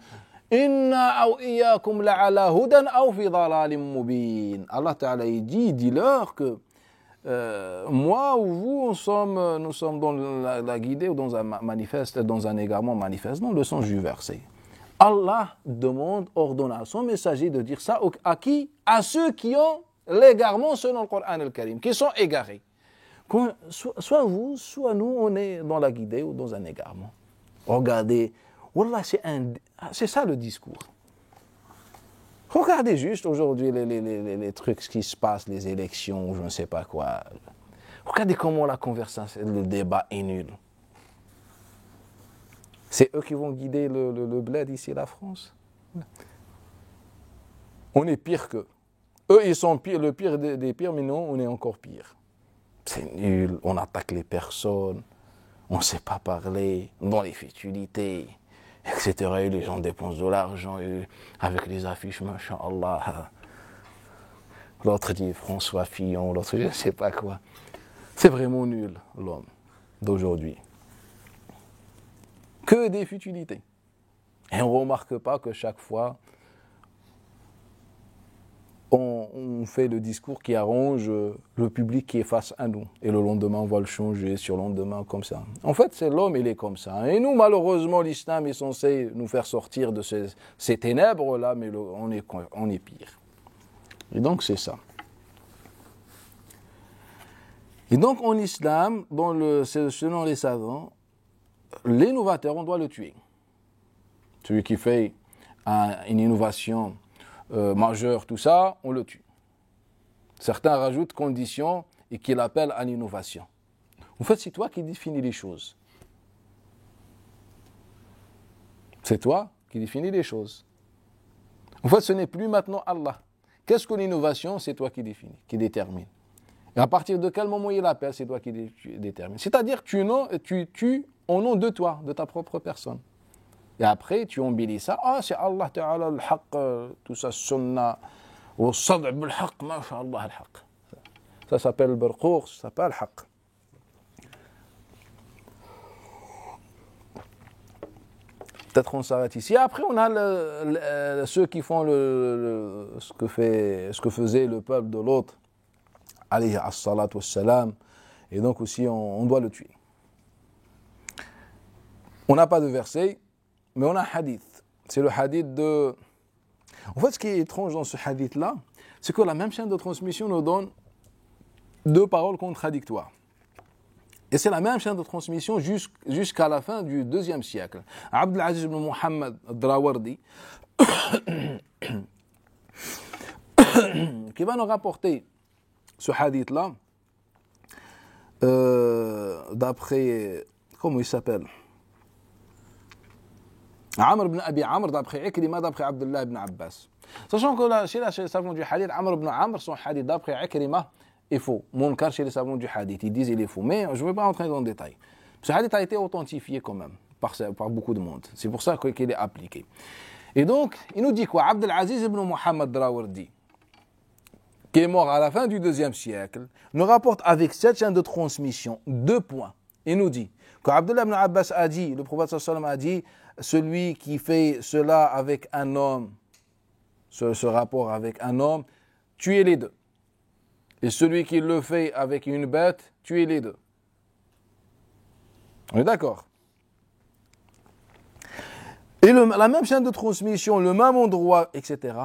Inna ou iyyakum la'ala hudan aw fi dhalalim mubin. Allah Ta'ala il dit, dis-leur que moi ou vous, nous sommes dans la guidée ou dans un égarement manifeste, dans le sens du verset. Allah ordonne à son messager de dire ça à qui? À ceux qui ont l'égarement selon le Coran al-Karim, qui sont égarés. Soit vous, soit nous, on est dans la guidée ou dans un égarement. Regardez, wallah, c'est ça le discours. Regardez juste aujourd'hui les trucs qui se passent, les élections, ou je ne sais pas quoi. Regardez comment la conversation, le débat est nul. C'est eux qui vont guider le bled ici, la France. On est pire qu'eux. Eux, ils sont pire, le pire des pires, mais nous, on est encore pire. C'est nul, on attaque les personnes, on ne sait pas parler, dans les futilités, etc. Et les gens dépensent de l'argent avec les affiches, masha'Allah. L'autre dit François Fillon, l'autre je ne sais pas quoi. C'est vraiment nul, l'homme d'aujourd'hui. Que des futilités. Et on ne remarque pas que chaque fois, on fait le discours qui arrange le public qui est face à nous. Et le lendemain, on va le changer, sur le lendemain, comme ça. En fait, c'est l'homme, il est comme ça. Et nous, malheureusement, l'islam est censé nous faire sortir de ces ténèbres-là, mais on est pire. Et donc, c'est ça. Et donc, en islam, selon les savants, l'innovateur, on doit le tuer. Celui qui fait une innovation majeure, tout ça, on le tue. Certains rajoutent conditions et qu'ils appellent à l'innovation. En fait, c'est toi qui définis les choses. C'est toi qui définis les choses. En fait, ce n'est plus maintenant Allah. Qu'est-ce que l'innovation? C'est toi qui définis, qui détermine. Et à partir de quel moment il appelle, c'est toi qui détermine. C'est-à-dire que tu tues au nom de toi, de ta propre personne. Et après, tu embellis ça. Ah, c'est Allah Ta'ala, al-haq, tout ça, sunna, ou sad'a bil-haq, masha'Allah, al-haq. Ça s'appelle le barqour, ça s'appelle al-haq. Peut-être on s'arrête ici. Après, on a ceux qui font ce que faisait le peuple de l'autre, alayhi as-salatu was-salam, et donc aussi on doit le tuer. On n'a pas de verset, mais on a un hadith. C'est le hadith de... En fait, ce qui est étrange dans ce hadith-là, c'est que la même chaîne de transmission nous donne deux paroles contradictoires. Et c'est la même chaîne de transmission jusqu'à la fin du IIe siècle. Abdul Aziz ibn Muhammad al-Drawardi, qui va nous rapporter ce hadith-là, d'après, comment il s'appelle, Amr ibn Abi Amr, d'après Ikrima, d'après Abdullah ibn Abbas. Sachant que chez les savants du hadith, Amr ibn Amr, son hadith d'après Ikrima est faux. Munkar chez les savants du hadith, ils disent qu'il est faux. Mais je ne vais pas entrer dans le détail. Ce hadith a été authentifié quand même par beaucoup de monde. C'est pour ça qu'il est appliqué. Et donc, il nous dit quoi? Abdul Aziz ibn Muhammad Drawardi, qui est mort à la fin du IIe siècle, nous rapporte avec cette chaîne de transmission 2 points. Il nous dit qu'Abdullah ibn Abbas a dit, le prophète sallallahu alayhi wa sallam a dit, celui qui fait cela avec un homme, ce rapport avec un homme, tuez les deux. Et celui qui le fait avec une bête, tuez les deux. On est d'accord? Et la même chaîne de transmission, le même endroit, etc.,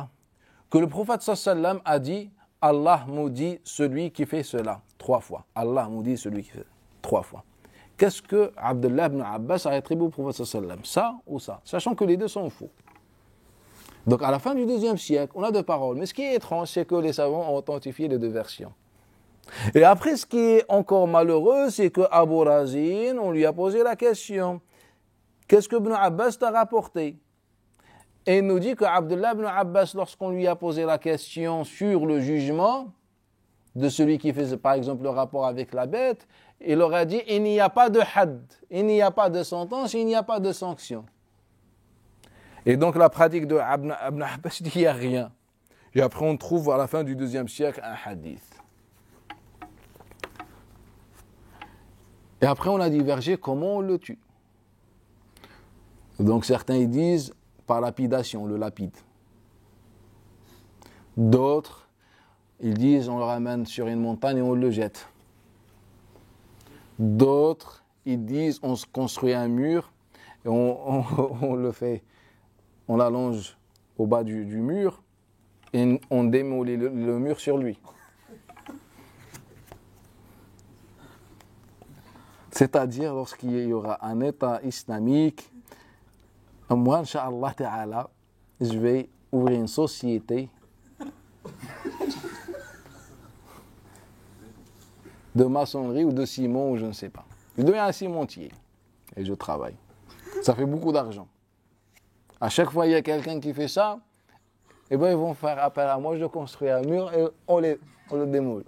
que le prophète sallallahu alayhi wa sallam a dit, Allah maudit celui qui fait cela 3 fois. Allah maudit celui qui fait 3 fois. Qu'est-ce que Abdullah ibn Abbas a attribué au prophète sallallahu alayhi wa sallam? Ça ou ça? Sachant que les deux sont faux. Donc à la fin du IIe siècle, on a 2 paroles. Mais ce qui est étrange, c'est que les savants ont authentifié les 2 versions. Et après, ce qui est encore malheureux, c'est que Abu Razin, on lui a posé la question. Qu'est-ce que Ibn Abbas t'a rapporté? Et il nous dit que Abdullah ibn Abbas, lorsqu'on lui a posé la question sur le jugement de celui qui fait par exemple le rapport avec la bête, il leur a dit il n'y a pas de had, il n'y a pas de sentence, il n'y a pas de sanction. Et donc la pratique de Ibn Abbas dit il n'y a rien. Et après on trouve à la fin du IIe siècle un hadith. Et après on a divergé comment on le tue. Donc certains ils disent par lapidation, on le lapide. D'autres, ils disent on le ramène sur une montagne et on le jette. D'autres, ils disent on se construit un mur et on le fait, on l'allonge au bas du mur et on démolit le mur sur lui. C'est-à-dire lorsqu'il y aura un État islamique, moi, Inch'Allah Ta'ala, je vais ouvrir une société de maçonnerie ou de ciment ou je ne sais pas. Je deviens un cimentier et je travaille. Ça fait beaucoup d'argent. À chaque fois, il y a quelqu'un qui fait ça, et bien ils vont faire appel à moi, je construis un mur et on le démolit.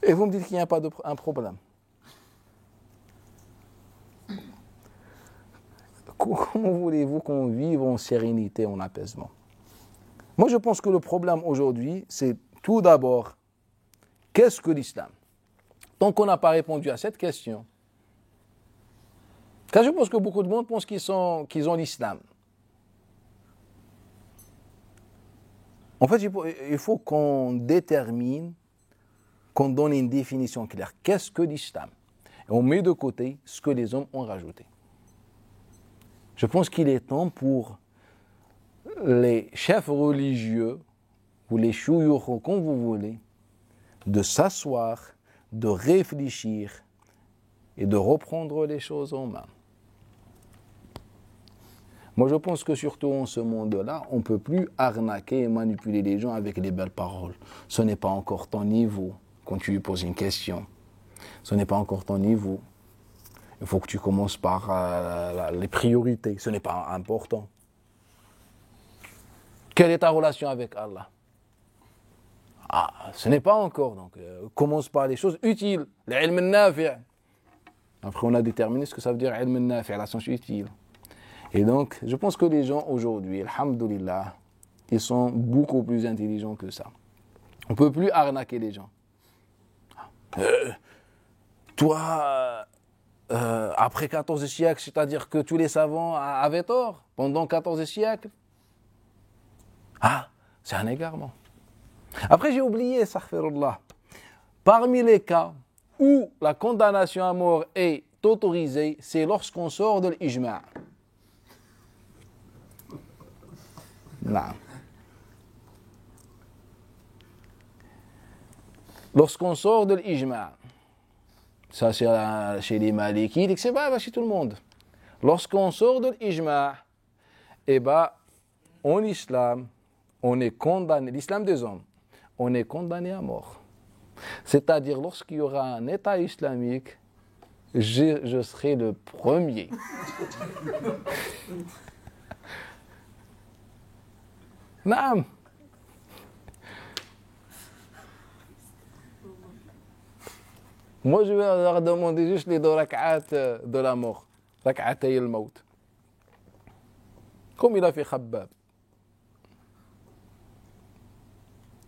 Et vous me dites qu'il n'y a pas un problème. Comment voulez-vous qu'on vive en sérénité, en apaisement? Moi, je pense que le problème aujourd'hui, c'est tout d'abord, qu'est-ce que l'islam? Tant qu'on n'a pas répondu à cette question, car je pense que beaucoup de monde pense qu'ils ont l'islam. En fait, il faut qu'on détermine, qu'on donne une définition claire. Qu'est-ce que l'islam? Et on met de côté ce que les hommes ont rajouté. Je pense qu'il est temps pour les chefs religieux ou les chouyoukhs, comme vous voulez, de s'asseoir, de réfléchir et de reprendre les choses en main. Moi, je pense que surtout en ce monde-là, on ne peut plus arnaquer et manipuler les gens avec les belles paroles. Ce n'est pas encore ton niveau quand tu lui poses une question. Ce n'est pas encore ton niveau. Il faut que tu commences par les priorités. Ce n'est pas important. Quelle est ta relation avec Allah? Ce n'est pas encore. Donc, commence par les choses utiles. L'ilm al-nafi'. Après, on a déterminé ce que ça veut dire ilm al-nafi', la science utile. Et donc, je pense que les gens aujourd'hui, alhamdoulilah, ils sont beaucoup plus intelligents que ça. On ne peut plus arnaquer les gens. Toi, après 14 siècles, c'est-à-dire que tous les savants avaient tort pendant 14 siècles. Ah, c'est un égarement. Après, j'ai oublié, astaghfirullah. Parmi les cas où la condamnation à mort est autorisée, c'est lorsqu'on sort de l'ijma'. Non. Lorsqu'on sort de l'ijma', ça c'est chez les malikites, c'est pas chez tout le monde. Lorsqu'on sort de l'ijma', eh ben, en islam, on est condamné, l'islam des hommes, on est condamné à mort. C'est-à-dire, lorsqu'il y aura un État islamique, je serai le premier. Naam. Moi, je vais leur demander juste les 2 rak'at de la mort. Rak'atay al-maut. Comme il a fait Khabbab.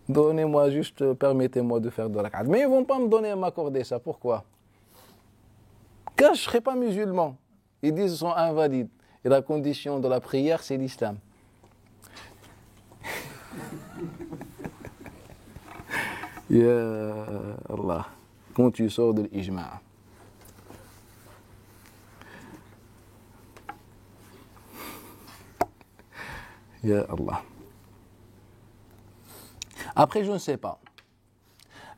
Donnez-moi juste, permettez-moi de faire 2 rak'at. Mais ils ne vont pas m'accorder ça. Pourquoi? Car je ne serai pas musulman. Ils disent qu'ils sont invalides. Et la condition de la prière, c'est l'islam. Ya Allah. Quand tu sors de l'ijma'. Ya Allah. Après, je ne sais pas.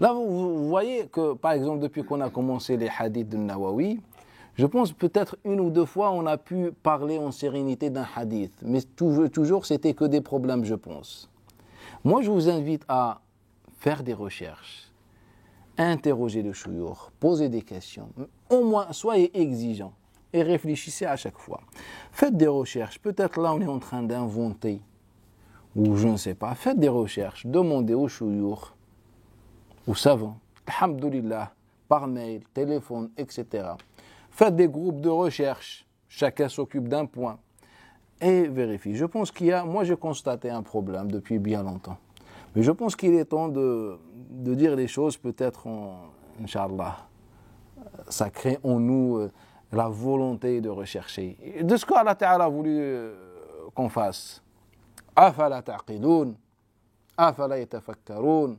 Là, vous voyez que, par exemple, depuis qu'on a commencé les hadiths de Nawawi, je pense peut-être 1 ou 2 fois on a pu parler en sérénité d'un hadith. Mais toujours c'était que des problèmes, je pense. Moi, je vous invite à faire des recherches, interroger le chouyour, poser des questions. Au moins, soyez exigeants et réfléchissez à chaque fois. Faites des recherches. Peut-être là, on est en train d'inventer, ou je ne sais pas. Faites des recherches. Demandez aux chouyour, aux savants, alhamdoulilah, par mail, téléphone, etc. Faites des groupes de recherche. Chacun s'occupe d'un point et vérifie. Je pense moi j'ai constaté un problème depuis bien longtemps. Mais je pense qu'il est temps de dire les choses, peut-être, Inch'Allah, ça crée en nous la volonté de rechercher. De ce qu'Allah Ta'ala a voulu qu'on fasse. Afala ta'qiloun, afala yatafakkaroun.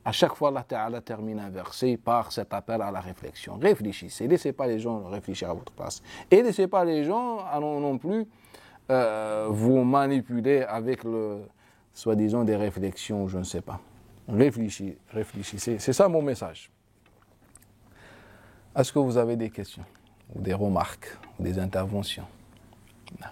À chaque fois, Allah Ta'ala termine un verset par cet appel à la réflexion. Réfléchissez, laissez pas les gens réfléchir à votre place. Et laissez pas les gens non plus vous manipuler avec soi-disant des réflexions, je ne sais pas. Réfléchissez. C'est ça mon message. Est-ce que vous avez des questions, ou des remarques, ou des interventions? Non.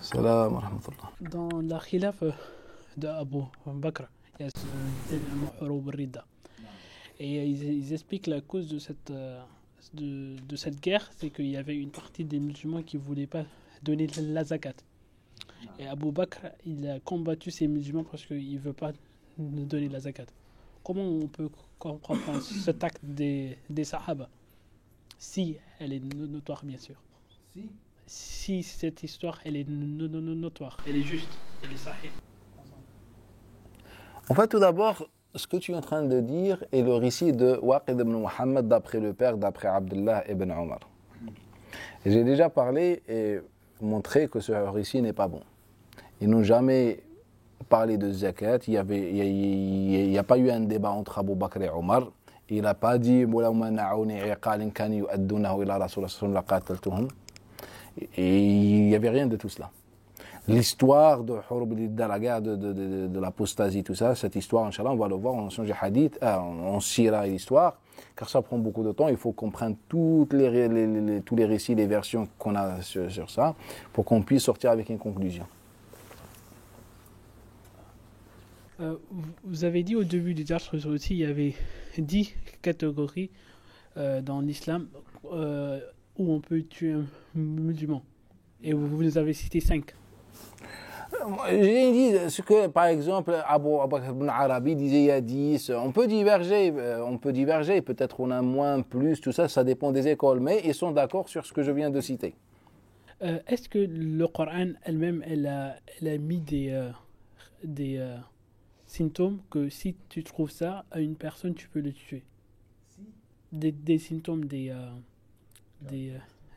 Salam wa rahmatullah. Dans la khilaf de Abu Bakr, il y a le Hurub al-Ridda. Et ils expliquent la cause de cette guerre, c'est qu'il y avait une partie des musulmans qui ne voulaient pas donner la zakat. Et Abu Bakr, il a combattu ces musulmans parce qu'il ne veut pas donner la zakat. Comment on peut comprendre cet acte des Sahaba? Si elle est notoire, bien sûr. Si cette histoire, elle est notoire, elle est juste, elle est sahih. En fait, tout d'abord, ce que tu es en train de dire est le récit de Waqid ibn Muhammad d'après le père, d'après Abdullah ibn Omar. Et j'ai déjà parlé et montré que ce récit n'est pas bon. Ils n'ont jamais parlé de zakat, il n'y a pas eu un débat entre Abu Bakr et Omar. Il n'a pas dit et il n'y avait rien de tout cela. L'histoire de Hurub al-Ridda, la guerre de l'apostasie, tout ça, cette histoire, Inch'Allah, on va le voir en Sahih Hadith, en Sira et l'histoire, car ça prend beaucoup de temps. Il faut comprendre tous les récits, les versions qu'on a sur ça, pour qu'on puisse sortir avec une conclusion. Vous avez dit au début du dars aussi, il y avait 10 catégories dans l'islam où on peut tuer un musulman. Et vous nous avez cité 5. J'ai dit ce que, par exemple, Abu Bakr ibn Arabi disait il y a 10. On peut diverger, peut-être on a moins, plus, tout ça, ça dépend des écoles, mais ils sont d'accord sur ce que je viens de citer. Est-ce que le Coran elle-même, elle a mis des symptômes que si tu trouves ça à une personne, tu peux le tuer? Des symptômes, des,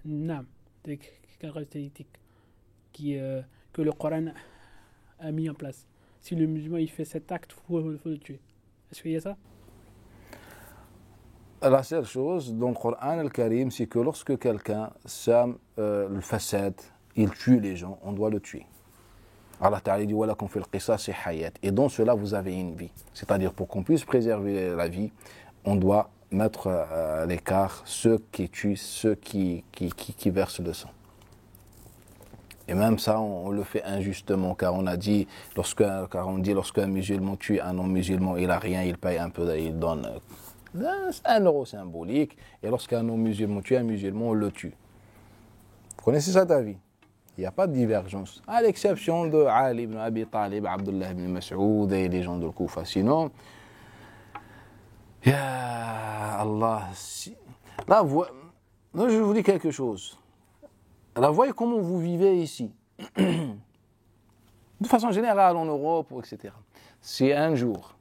nam, des caractéristiques que le Coran a mis en place. Si le musulman il fait cet acte, faut le tuer. Est-ce qu'il y a ça? La seule chose dans le Coran al-Karim, c'est que lorsque quelqu'un sème le façade, il tue les gens, on doit le tuer. Allah Ta'ala dit walakum fil qisas hayat. Et dans cela, vous avez une vie. C'est-à-dire, pour qu'on puisse préserver la vie, on doit mettre à l'écart ceux qui tuent, ceux qui versent le sang. Et même ça, on le fait injustement, car on dit, lorsqu'un musulman tue un non-musulman, il n'a rien, il paye un peu, il donne 1 € symbolique. Et lorsqu'un non-musulman tue un musulman, on le tue. Vous connaissez ça, ta vie? Il n'y a pas de divergence, à l'exception de Ali ibn Abi Talib, Abdullah ibn Mas'ud et les gens de Koufa. Sinon, ya Allah, là, non, je vous dis quelque chose. Là, voyez comment vous vivez ici. De façon générale, en Europe, etc. Si un jour,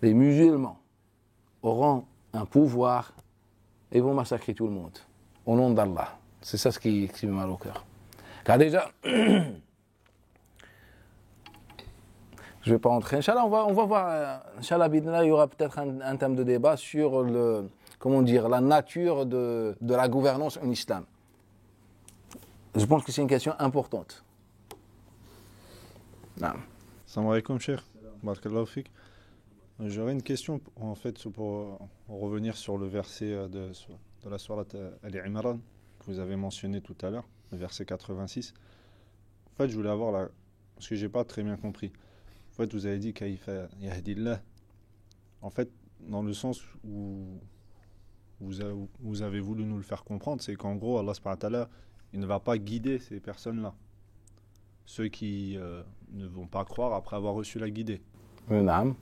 les musulmans auront un pouvoir, ils vont massacrer tout le monde, au nom d'Allah. C'est ça ce qui me mal au cœur. Car déjà, je ne vais pas entrer. Inch'Allah, on va voir. Inch'Allah, il y aura peut-être un thème de débat sur la nature de la gouvernance en islam. Je pense que c'est une question importante. Salam alaikum, cher. Barakallahu fik. J'aurais une question, en fait, pour revenir sur le verset de la sourate Al-Imran que vous avez mentionné tout à l'heure, le verset 86. En fait, je voulais avoir là, parce que j'ai pas très bien compris. En fait, vous avez dit Kayfa yahdillah. En fait, dans le sens où vous avez voulu nous le faire comprendre, c'est qu'en gros, Allah subhanahu wa ta'ala, il ne va pas guider ces personnes-là. Ceux qui ne vont pas croire après avoir reçu la guidée. Non,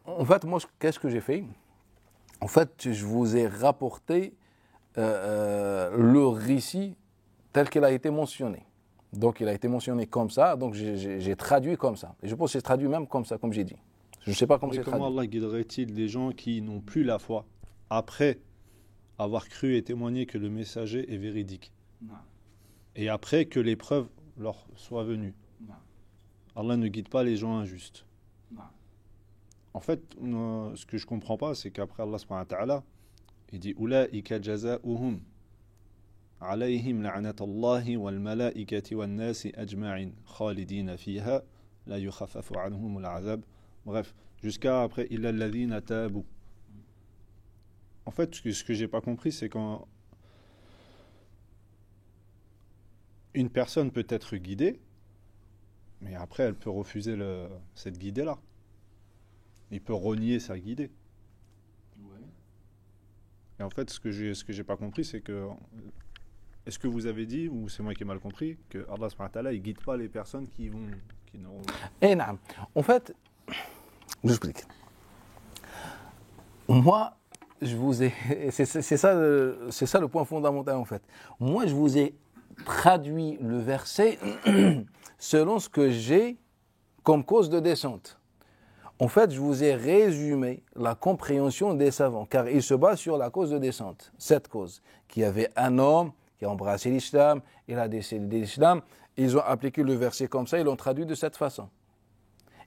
en fait, moi, qu'est-ce que j'ai fait? En fait, je vous ai rapporté le récit tel qu'il a été mentionné. Donc, il a été mentionné comme ça, donc j'ai traduit comme ça. Et je pense que j'ai traduit même comme ça, comme j'ai dit. Je ne sais pas comment c'est traduit. Comment Allah guiderait-il des gens qui n'ont plus la foi après avoir cru et témoigné que le messager est véridique? Non. Et après que l'épreuve leur soit venue? Non. Allah ne guide pas les gens injustes. Non. En fait, ce que je ne comprends pas, c'est qu'après Allah subhanahu wa ta'ala, il dit Ulaika jaza'uhum alayhim la'anatallahi wal malaikati wan nasi ajma'in khalidina fiha la yukhaffafu anhum al'azab. Bref, jusqu'à après illa alladhina tabu. En fait, ce que j'ai pas compris, c'est quand une personne peut être guidée, mais après elle peut refuser cette guidée-là. Il peut renier sa guidée. Ouais. Et en fait, ce que j'ai pas compris, c'est que est-ce que vous avez dit, ou c'est moi qui ai mal compris, que Allah subhanahu wa ta'ala, il guide pas les personnes qui n'auront... Eh non. En fait, je vous explique. Moi, je vous ai... C'est ça le point fondamental, en fait. Moi, je vous ai traduit le verset selon ce que j'ai comme cause de descente. En fait, je vous ai résumé la compréhension des savants, car ils se basent sur la cause de descente. Cette cause, qu'il y avait un homme qui a embrassé l'islam, il a décédé l'islam, ils ont appliqué le verset comme ça, ils l'ont traduit de cette façon.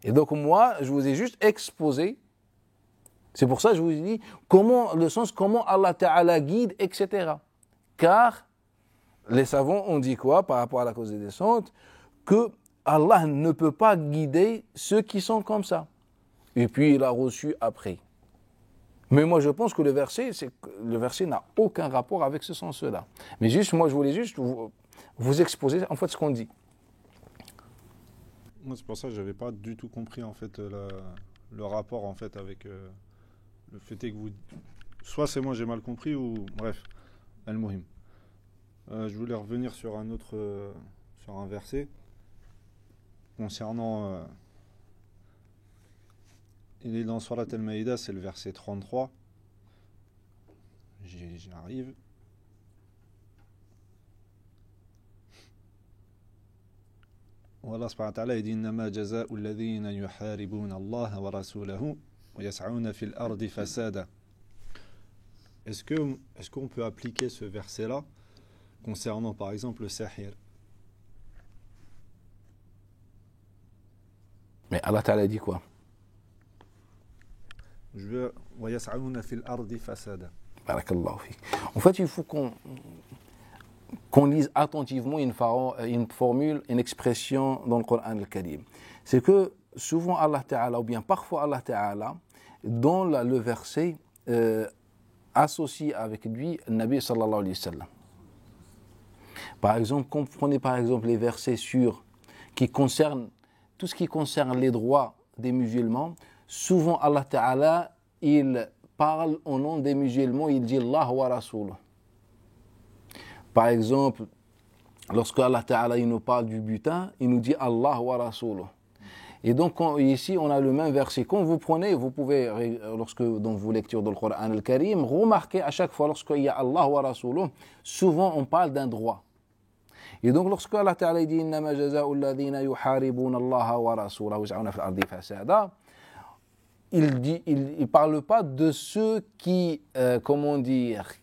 Et donc moi, je vous ai juste exposé, c'est pour ça que je vous ai dit, comment Allah Ta'ala guide, etc. Car les savants ont dit quoi par rapport à la cause de descente? Que Allah ne peut pas guider ceux qui sont comme ça. Et puis il a reçu après. Mais moi je pense que le verset n'a aucun rapport avec ce sens-là. Mais juste, moi je voulais juste vous exposer en fait ce qu'on dit. Moi c'est pour ça que j'avais pas du tout compris en fait le rapport en fait avec le fait que vous... Soit c'est moi j'ai mal compris ou bref, al-muhim. Je voulais revenir sur sur un verset concernant... il est dans Surat Al-Maïda, c'est le verset 33. J'y arrive. Allah subhanahu wa ta'ala dit innama jazaa'u alladhina yuharibuna Allah wa rasulahu wa yas'auna fil ardi fasada. Est-ce qu'on peut appliquer ce verset-là concernant par exemple le sahir? Mais Allah Ta'ala dit quoi? Je veux wa yas'auna fil ardi fasada. Barakallahu fik. En fait, il faut qu'on lise attentivement une formule, une expression dans le Coran al-Karim. C'est que souvent Allah Ta'ala, ou bien parfois Allah Ta'ala, dans le verset, associe avec lui le Nabi sallallahu alayhi wa sallam. Par exemple, comprenez par exemple les versets qui concernent tout ce qui concerne les droits des musulmans. Souvent Allah Ta'ala, il parle au nom des musulmans, il dit Allah wa Rasul. Par exemple, lorsque Allah Ta'ala il nous parle du butin, il nous dit Allah wa Rasul. Et donc ici on a le même verset. Quand vous prenez, vous pouvez, lorsque dans vos lectures du Coran al-Karim, remarquer à chaque fois lorsqu'il y a Allah wa Rasul, souvent on parle d'un droit. Et donc lorsque Allah Ta'ala dit innama jazaa'u alladhina yuharibuna Allah wa rasulahu wa yas'auna fil ardi fasada, il parle pas de ceux qui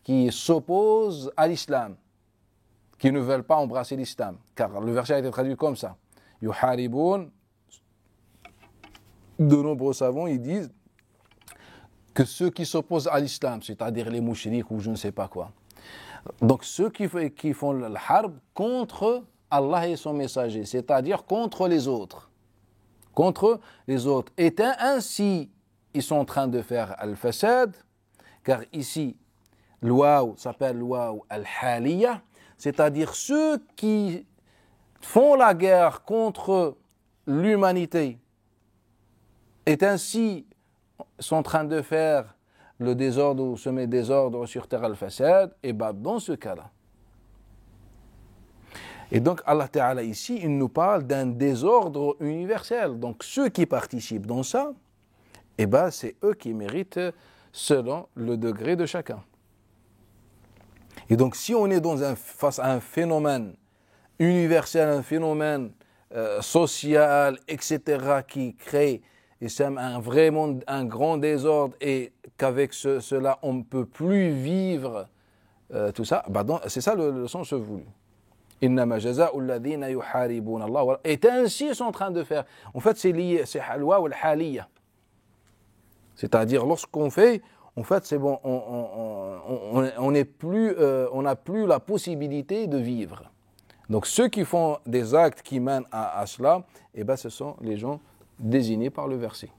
qui s'opposent à l'islam, qui ne veulent pas embrasser l'islam, car le verset a été traduit comme ça. Yuharibun, de nombreux savants ils disent que ceux qui s'opposent à l'islam, c'est-à-dire les mouchriks ou je ne sais pas quoi. Donc ceux qui font le harb contre Allah et son messager, c'est-à-dire contre les autres. Contre les autres. Et ainsi, ils sont en train de faire al-fasad, car ici, l'ouaw s'appelle l'ouaw al-haliya, c'est-à-dire ceux qui font la guerre contre l'humanité, et ainsi sont en train de faire le désordre ou semer le désordre sur terre al-fasad, et bien dans ce cas-là. Et donc Allah Ta'ala ici, il nous parle d'un désordre universel. Donc ceux qui participent dans ça, et ben c'est eux qui méritent selon le degré de chacun. Et donc si on est face à un phénomène universel, un phénomène social, etc., qui crée et sème vraiment un grand désordre et qu'avec cela on ne peut plus vivre tout ça, c'est ça le sens voulu. Innama jazaa'u alladhina yuharibuna Allah. Et ainsi ils sont en train de faire. En fait c'est lié, c'est halwa ou al-haliya. C'est-à-dire lorsqu'on fait, en fait c'est bon, on n'a plus la possibilité de vivre. Donc ceux qui font des actes qui mènent à cela, et ben ce sont les gens désignés par le verset.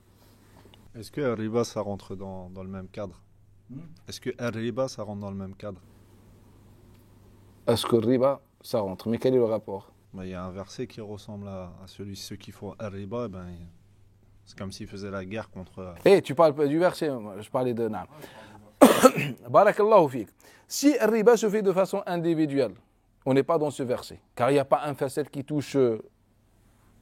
Est-ce que al-riba ça rentre dans le même cadre? Est-ce que al-riba ça rentre dans le même cadre? Est-ce que riba ça rentre? Mais quel est le rapport? Il y a un verset qui ressemble à ceux qui font al-riba, c'est comme s'ils faisaient la guerre contre... Tu parles du verset, je parlais de... Barakallahu fik. Si al-riba se fait de façon individuelle, on n'est pas dans ce verset, car il n'y a pas un facette qui touche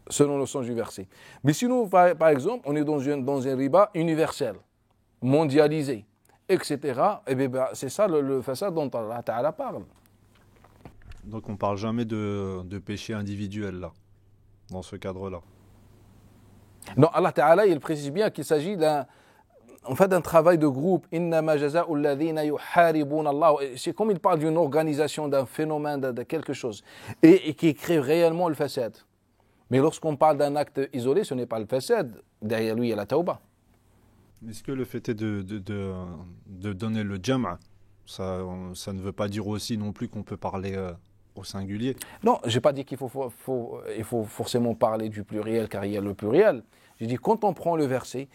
selon le sens du verset. Mais sinon, par exemple, on est dans un riba universel, mondialisé, etc. Et bien, c'est ça le facette dont Allah Ta'ala parle. Donc on ne parle jamais de péché individuel là, dans ce cadre-là. Non, Allah Ta'ala, il précise bien qu'il s'agit d'un travail de groupe. Innama jazaa'u alladhina yuharibuna Allah. C'est comme il parle d'une organisation, d'un phénomène, de quelque chose, et qui crée réellement le fasad. Mais lorsqu'on parle d'un acte isolé, ce n'est pas le fasad. Derrière lui, il y a la tauba. Est-ce que le fait est de donner le jam', ça ne veut pas dire aussi non plus qu'on peut parler au singulier? Non, je n'ai pas dit qu'il faut forcément parler du pluriel, car il y a le pluriel. J'ai dit, quand on prend le verset,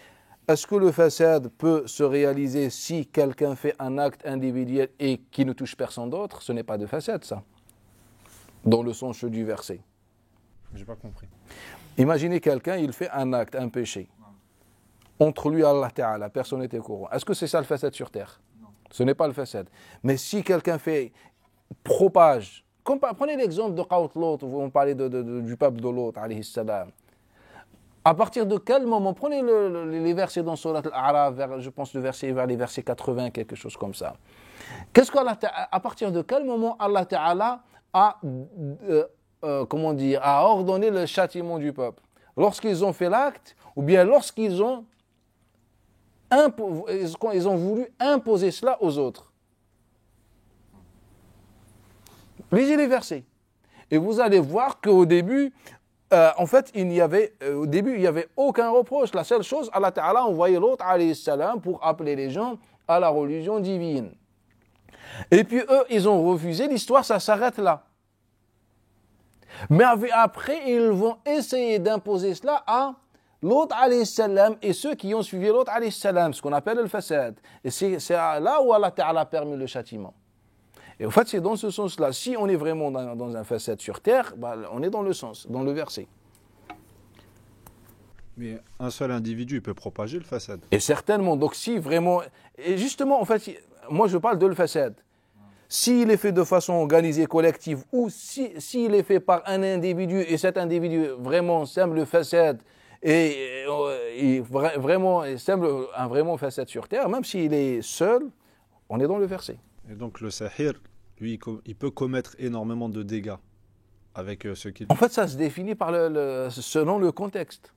est-ce que le fasad peut se réaliser si quelqu'un fait un acte individuel et qui ne touche personne d'autre? Ce n'est pas de fasad, ça, dans le sens du verset. J'ai pas compris. Imaginez quelqu'un, il fait un acte, un péché. Entre lui et Allah Ta'ala, personne n'était au courant. Est-ce que c'est ça le fasad sur terre? Non. Ce n'est pas le fasad. Mais si quelqu'un propage, prenez l'exemple de Qawt Lot, où on parlait du peuple de Lot, alayhi salam. À partir de quel moment, prenez les versets dans Surat Al-A'raf, je pense vers les versets 80, quelque chose comme ça. À partir de quel moment Allah Ta'ala a comment dire, a ordonné le châtiment du peuple. Lorsqu'ils ont fait l'acte, ou bien lorsqu'ils ont voulu imposer cela aux autres. Lisez les versets. Et vous allez voir qu'au début, en fait, il n'y avait aucun reproche. La seule chose, Allah Ta'ala a envoyé l'autre, alayhi salam, pour appeler les gens à la religion divine. Et puis eux, ils ont refusé, l'histoire, ça s'arrête là. Mais après, ils vont essayer d'imposer cela à l'autre, alayhi salam, et ceux qui ont suivi l'autre, alayhi salam, ce qu'on appelle le fasad. Et c'est là où Allah Ta'ala a permis le châtiment. Et en fait, c'est dans ce sens-là. Si on est vraiment dans un fasad sur terre, on est dans le sens, dans le verset. Mais un seul individu, il peut propager le fasad. Et certainement, donc si vraiment... Et justement, en fait, moi je parle de le fasad. S'il est fait de façon organisée, collective, ou s'il est fait par un individu, et cet individu vraiment sème le fasad, et vraiment sème un vraiment fasad sur terre, même s'il est seul, on est dans le verset. Et donc le sahir, lui, il peut commettre énormément de dégâts avec ce qu'il... En fait, ça se définit par selon le contexte.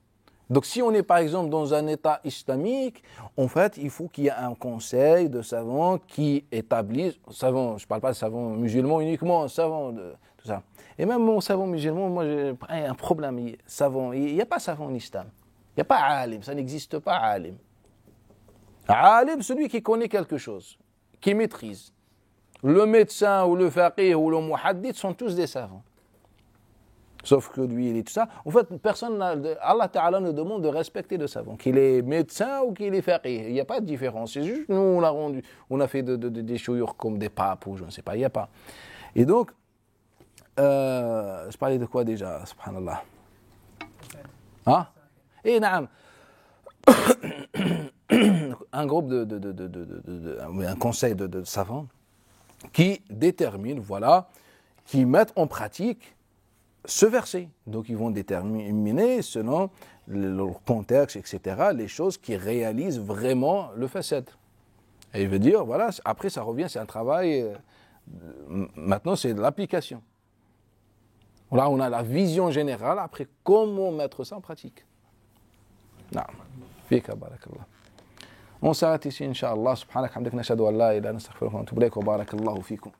Donc si on est par exemple dans un État islamique, en fait, il faut qu'il y ait un conseil de savants qui établisse, savants, je ne parle pas de savants musulmans uniquement, savants de tout ça. Et même mon savant musulman, moi j'ai un problème, il n'y a pas savant en islam. Il n'y a pas alim, ça n'existe pas alim. Alim, celui qui connaît quelque chose, qui maîtrise. Le médecin ou le faqih ou le muhaddith sont tous des savants. Sauf que lui, il est tout ça. En fait, Allah Ta'ala nous demande de respecter le savant, qu'il est médecin ou qu'il est faqih. Il n'y a pas de différence. C'est juste nous, on a fait des chouyours comme des papes ou je ne sais pas, il n'y a pas. Et donc, je parlais de quoi déjà, subhanallah. Hein? Et naam. Un groupe un conseil de savants qui détermine, voilà, qui mettent en pratique ce verset. Donc ils vont déterminer selon leur contexte, etc., les choses qui réalisent vraiment le fasad. Et il veut dire, voilà, après ça revient, c'est un travail, maintenant c'est de l'application. Là on a la vision générale, après comment mettre ça en pratique. Naam. Fika barakallah. On s'arrête ici, Inch'Allah. Subhanak hamdik nashhadu an la ilaha illa anta astaghfiruka wa atubu ilayk wa barakallahu fikum.